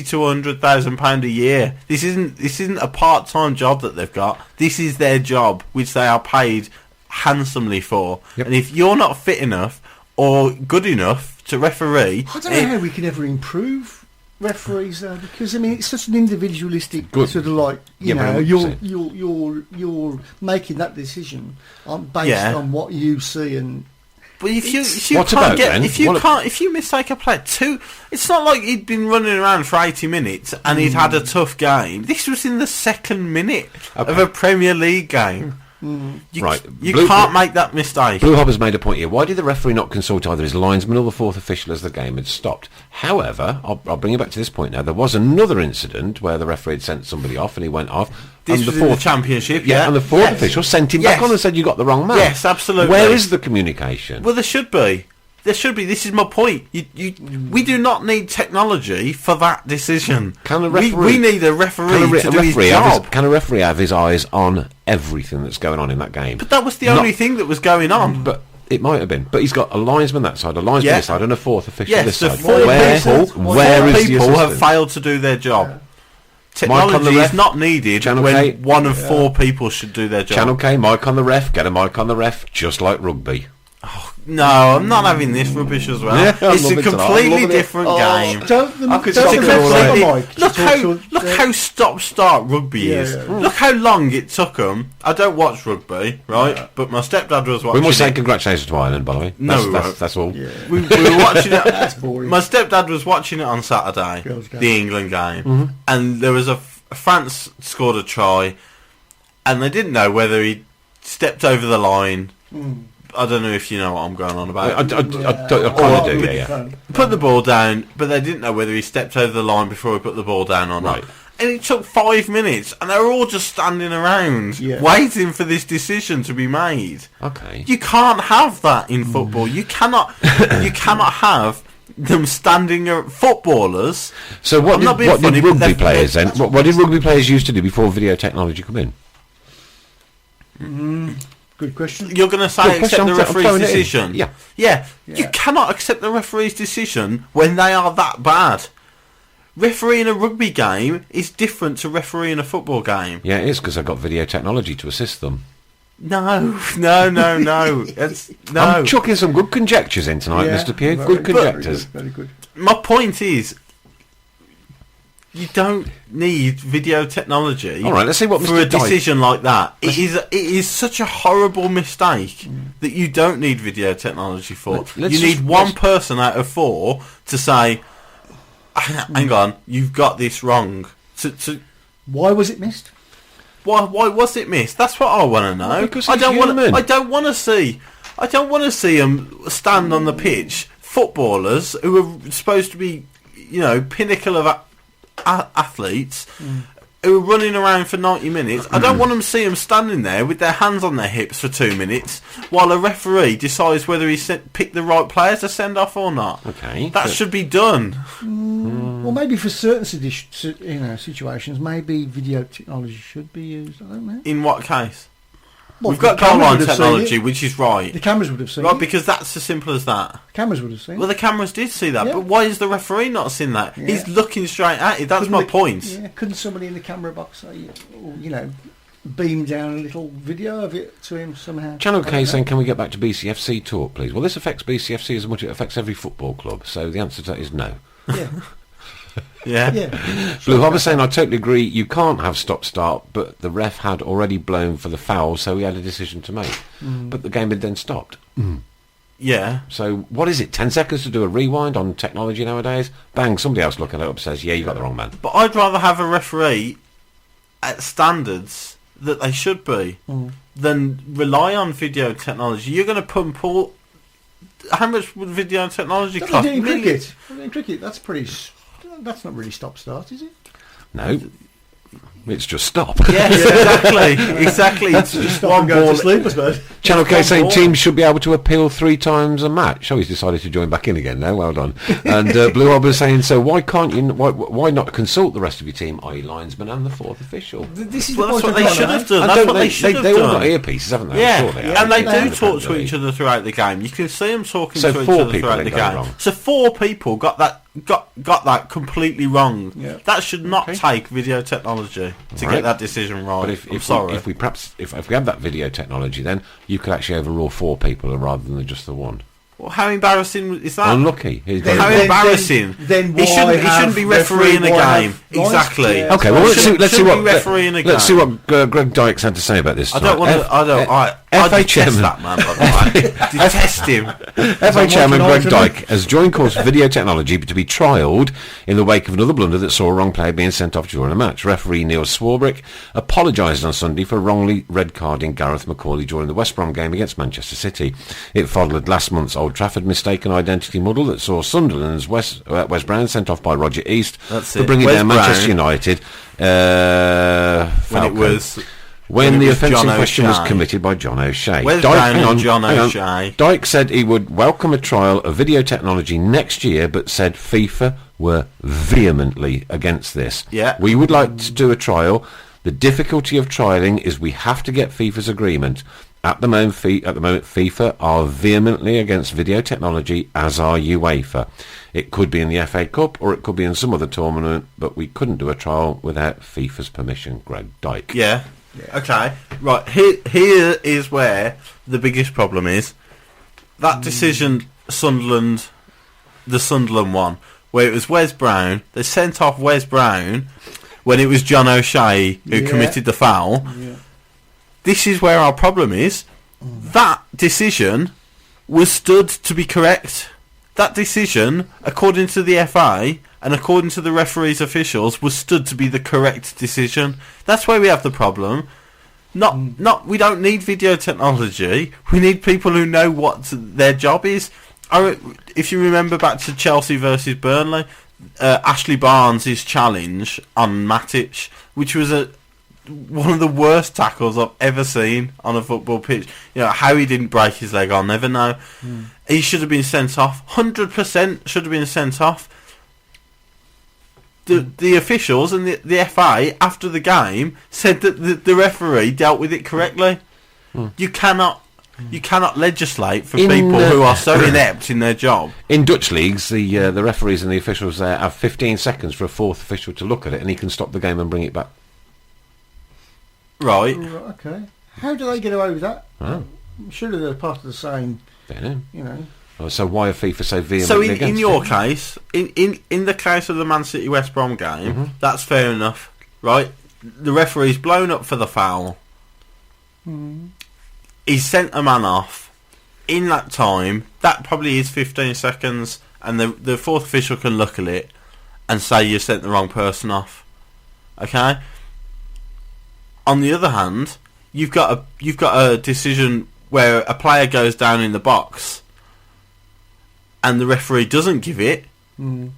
to £100,000 a year. This isn't a part-time job that they've got. This is their job, which they are paid handsomely for. Yep. And if you're not fit enough or good enough to referee, I don't know how we can ever improve referees though, because it's such an individualistic sort of like you're making that decision based on what you see and. But if you mistake a player it's not like he'd been running around for 80 minutes and he'd had a tough game. This was in the second minute of a Premier League game. You can't make that mistake. Blue Hobber's made a point here. Why did the referee not consult either his linesman or the fourth official as the game had stopped? However, I'll bring you back to this point now. There was another incident where the referee had sent somebody off and he went off. This was in the Championship, and the fourth official sent him back on and said, you got the wrong man. Yes, absolutely. Where is the communication? Well, there should be. This is my point. We do not need technology for that decision. Can a referee? We need a referee to do his job. Can a referee have his eyes on everything that's going on in that game? But that was the only thing that was going on. But it might have been. But he's got a linesman that side, a linesman this side, and a fourth official this side. Four people have failed to do their job. Technology is not needed when one of 4 people should do their job. Channel K, mic on the ref, get a mic on the ref, just like rugby. Oh, No, I'm not having this rubbish as well. Yeah, I'm it's a loving tonight. I'm completely loving it. different game. Don't I could don't stop the it all ref night. say, Mike, Look how stop start rugby is. yeah. Look how long it took them. I don't watch rugby, right? But my stepdad was We watching. must say it. congratulations to Ireland, by the way. No, we that's, won't. that's all. Yeah. We were watching it. That's boring. My stepdad was watching it on Saturday, Girls' game. the England game, and there was France scored a try, and they didn't know whether he stepped over the line. I don't know if you know what I'm going on about. I kind of do, yeah. Put the ball down, but they didn't know whether he stepped over the line before he put the ball down or not. Right. And it took 5 minutes, and they were all just standing around, waiting for this decision to be made. Okay. You can't have that in football. You cannot. You cannot have them standing footballers. So what I'm not being did funny, but rugby they're- players then? What did rugby players used to do before video technology come in? Good question. You're going to say Good question, accept the I'm referee's throwing it in. decision? Yeah. Yeah. You cannot accept the referee's decision when they are that bad. Refereeing a rugby game is different to refereeing a football game. Yeah, it is, because I've got video technology to assist them. No. It's, no. I'm chucking some good conjectures in tonight, Mr. Pugh. Good conjectures. Very good. My point is, you don't need video technology. All right, let's see what for Mr. a decision like that. It is such a horrible mistake that you don't need video technology for. Let's you just- need one let's- person out of 4 to say, "Hang on, you've got this wrong." Why was it missed? Why was it missed? That's what I want to know. Well, because I he's don't want. human. I don't want to see. I don't want to see them stand on the pitch. Footballers who are supposed to be, pinnacle of athletes, who are running around for 90 minutes. I don't want them to see them standing there with their hands on their hips for 2 minutes while a referee decides whether he picked the right player to send off or not. Okay. That should be done. Well, maybe for certain situations, maybe video technology should be used. I don't know. In what case? Well, We've got the cameras goal line would have seen technology, it. which is right. The cameras would have seen Right, it. because that's as simple as that. Cameras would have seen Well, it. the cameras did see that, Yeah. but why is the referee not seeing that? Yeah. He's looking straight at it. That's Couldn't my the- point. Yeah, couldn't somebody in the camera box say, beam down a little video of it to him somehow? Channel I K don't saying, know. can we get back to BCFC talk, please? Well, this affects BCFC as much as it affects every football club, so the answer to that is no. Yeah, Yeah. yeah. Blue Hobber saying, I totally agree, you can't have stop-start, but the ref had already blown for the foul, so he had a decision to make. But the game had then stopped. Yeah. So what is it, 10 seconds to do a rewind on technology nowadays? Bang, somebody else looking it up says, yeah, you got the wrong man. But I'd rather have a referee at standards that they should be than rely on video technology. You're going to pump all... How much would video technology Don't cost? they do in Millions. cricket? In cricket, that's not really stop-start, is it? No, it's just stop. Yes, exactly. It's just Stop one and go ball. to sleep, I suppose. Channel K One saying ball. teams should be able to appeal 3 times a match. Oh, he's decided to join back in again now. Well done. And Blue Hobber saying, so why can't you? Why not consult the rest of your team, i.e. linesman and the 4th official? This is Well, the that's point what they I'm should trying have to done. And That's don't what they should have they all got done. earpieces, haven't they? Yeah, I'm sure they have. and they Yeah. do talk to each other throughout the game. You can see them talking So to each 4 other people throughout then the got it game. wrong. So 4 people got that completely wrong. Yeah. That should not Okay. take video technology to Right. get that decision right. But I'm if sorry. we have that video technology, then you could actually overrule 4 people rather than just the one. Well, how embarrassing is that? Unlucky. He's Then- How got- embarrassing! then he why shouldn't be have refereeing a referee- why game. have- right, Exactly. yeah. Okay, well let's see Shouldn't what be refereeing a let's see game. what Greg Dykes had to say about this. I don't want to. I FA detest chairman. that man. By the way, detest him. FA chairman Greg watching Dyke has joined calls for video technology to be trialled in the wake of another blunder that saw a wrong player being sent off during a match. Referee Neil Swarbrick apologised on Sunday for wrongly red carding Gareth McCauley during the West Brom game against Manchester City. It followed last month's Old Trafford mistaken identity muddle that saw Sunderland's West Brown sent off by Roger East That's for it. bringing Wes down Manchester Brown. United. When it was When the was offence in John question was O'Shea. committed by John O'Shea. Wes Dyke- Brown hang and on, John hang on. O'Shea. Dyke said he would welcome a trial of video technology next year, but said FIFA were vehemently against this. Yeah. We would like to do a trial. The difficulty of trialling is we have to get FIFA's agreement. At the moment, FIFA are vehemently against video technology, as are UEFA. It could be in the FA Cup or it could be in some other tournament, but we couldn't do a trial without FIFA's permission. Greg Dyke. Yeah. Okay. Right. Here is where the biggest problem is. that decision, the Sunderland one, where it was Wes Brown, they sent off Wes Brown when it was John O'Shea who committed the foul. Yeah. This is where our problem is. That decision was stood to be correct. That decision, according to the FA and according to the referees' officials, was stood to be the correct decision. That's where we have the problem. We don't need video technology. We need people who know what their job is. If you remember back to Chelsea versus Burnley, Ashley Barnes' challenge on Matic, which was one of the worst tackles I've ever seen on a football pitch. You know, how he didn't break his leg, I'll never know. He should have been sent off. 100% should have been sent off. The officials and the FA after the game said that the referee dealt with it correctly. You cannot legislate for people who are so inept in their job. In Dutch leagues, the referees and the officials there have 15 seconds for a fourth official to look at it, and he can stop the game and bring it back. Right. Okay. How do they get away with that? Oh. Surely they're part of the same. You know. Oh, so why are FIFA so vehemently So against in your it? case, in the case of the Man City West Brom game, that's fair enough, right? The referee's blown up for the foul. He's sent a man off. In that time, that probably is 15 seconds, and the fourth official can look at it and say you sent the wrong person off. Okay. On the other hand, you've got a decision where a player goes down in the box, and the referee doesn't give it, and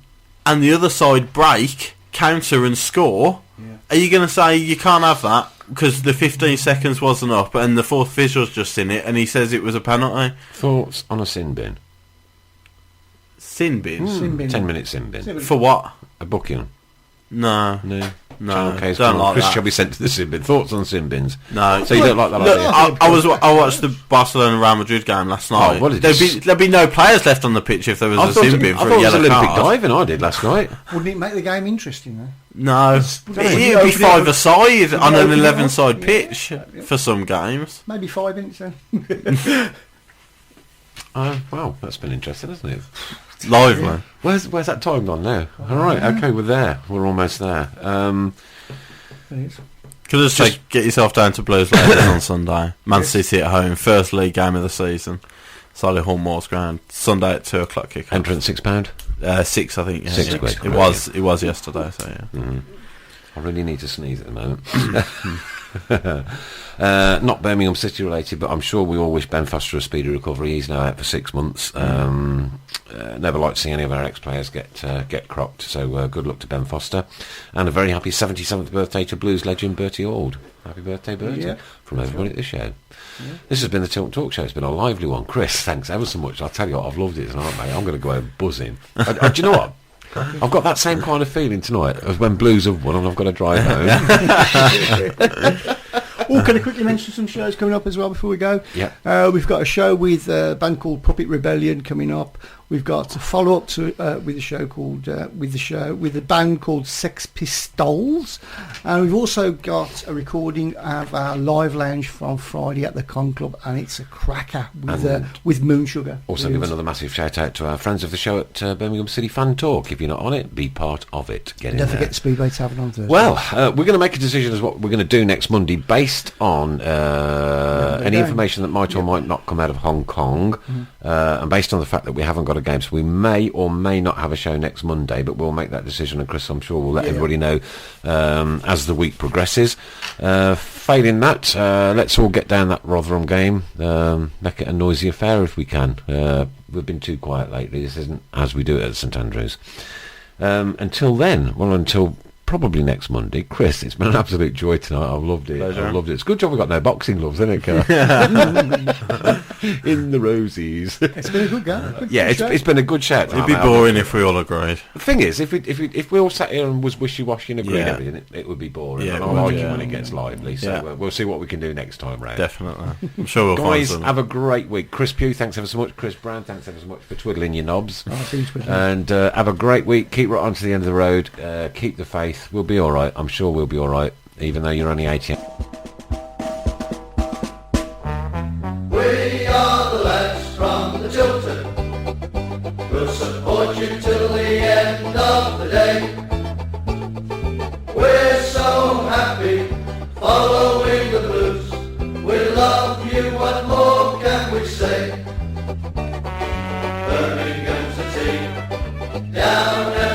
the other side break, counter, and score. Yeah. Are you going to say you can't have that because the 15 seconds wasn't up and the fourth official's just in it and he says it was a penalty? Thoughts on a sin bin? Sin bin? Sin bin. 10-minute sin bin. For what? A booking. No. Channel K's don't like Chris that. shall be sent to the sin bin. Thoughts on sin bins? No. So you don't like that idea? I watched the Barcelona Real Madrid game last night. what did There'd be no players left on the pitch if there was a sin bin for a yellow Olympic card. diving I did last night. Wouldn't it make the game interesting though? No. It'd be five-a-side on an 11-side pitch for some games. Maybe 5 minutes then. Well, that's been interesting, hasn't it? Lively. Where's that time gone now? All right, okay, we're there. We're almost there. Could just say, get yourself down to Blues Ladies on Sunday. Man City at home, first league game of the season. Solihull Moors Ground, Sunday at 2 o'clock kick. Entrance £6. 6, I think. Yeah, £6 quid. It was yesterday. So yeah. I really need to sneeze at the moment. Not Birmingham City related, but I'm sure we all wish Ben Foster a speedy recovery. He's now out for 6 months. Never like to see any of our ex-players get crocked, so good luck to Ben Foster. And a very happy 77th birthday to blues legend Bertie Auld. Happy birthday, Bertie, from everybody at the show. Yeah. This has been the Tilton Talk Show. It's been a lively one. Chris, thanks ever so much. I'll tell you what, I've loved it tonight, mate. I'm going to go out buzzing. Do you know what? I've got that same kind of feeling tonight as when Blues have won and I've got to drive home. Can I quickly mention some shows coming up as well before we go? Yeah. We've got a show with a band called Puppet Rebellion coming up. We've got a follow up to with a band called Sex Pistols, and we've also got a recording of our live lounge from Friday at the Con Club, and it's a cracker with Moon Sugar. Also, give another massive shout out to our friends of the show at Birmingham City Fan Talk. If you're not on it, be part of it. Don't forget the Speedway Tavern on Thursday. Well, we're going to make a decision as what we're going to do next Monday based on any information that might or might not come out of Hong Kong, and based on the fact that we haven't got a game, so we may or may not have a show next Monday, but we'll make that decision, and Chris, I'm sure, will let everybody know as the week progresses. Failing that, let's all get down that Rotherham game, make it a noisy affair if we can. We've been too quiet lately. This isn't as we do it at St Andrews. Until then, until probably next Monday. Chris, it's been an absolute joy tonight. I've loved it. Pleasure. I've loved it. It's a good job we've got no boxing gloves, isn't it, Carl? In the rosies. It's been a good game. It's been a good chat. It'd be boring if we all agreed. The thing is, if we all sat here and was wishy-washy and agreed everything, it would be boring. Yeah, and I like it when it gets lively. So we'll see what we can do next time round. Definitely. I'm sure we'll Guys, find some. have a great week. Chris Pugh, thanks ever so much. Chris Brown, thanks ever so much for twiddling your knobs. And have a great week. Keep right on to the end of the road. Keep the faith. We'll be all right. I'm sure we'll be all right, even though you're only 18. We are the lads from the down at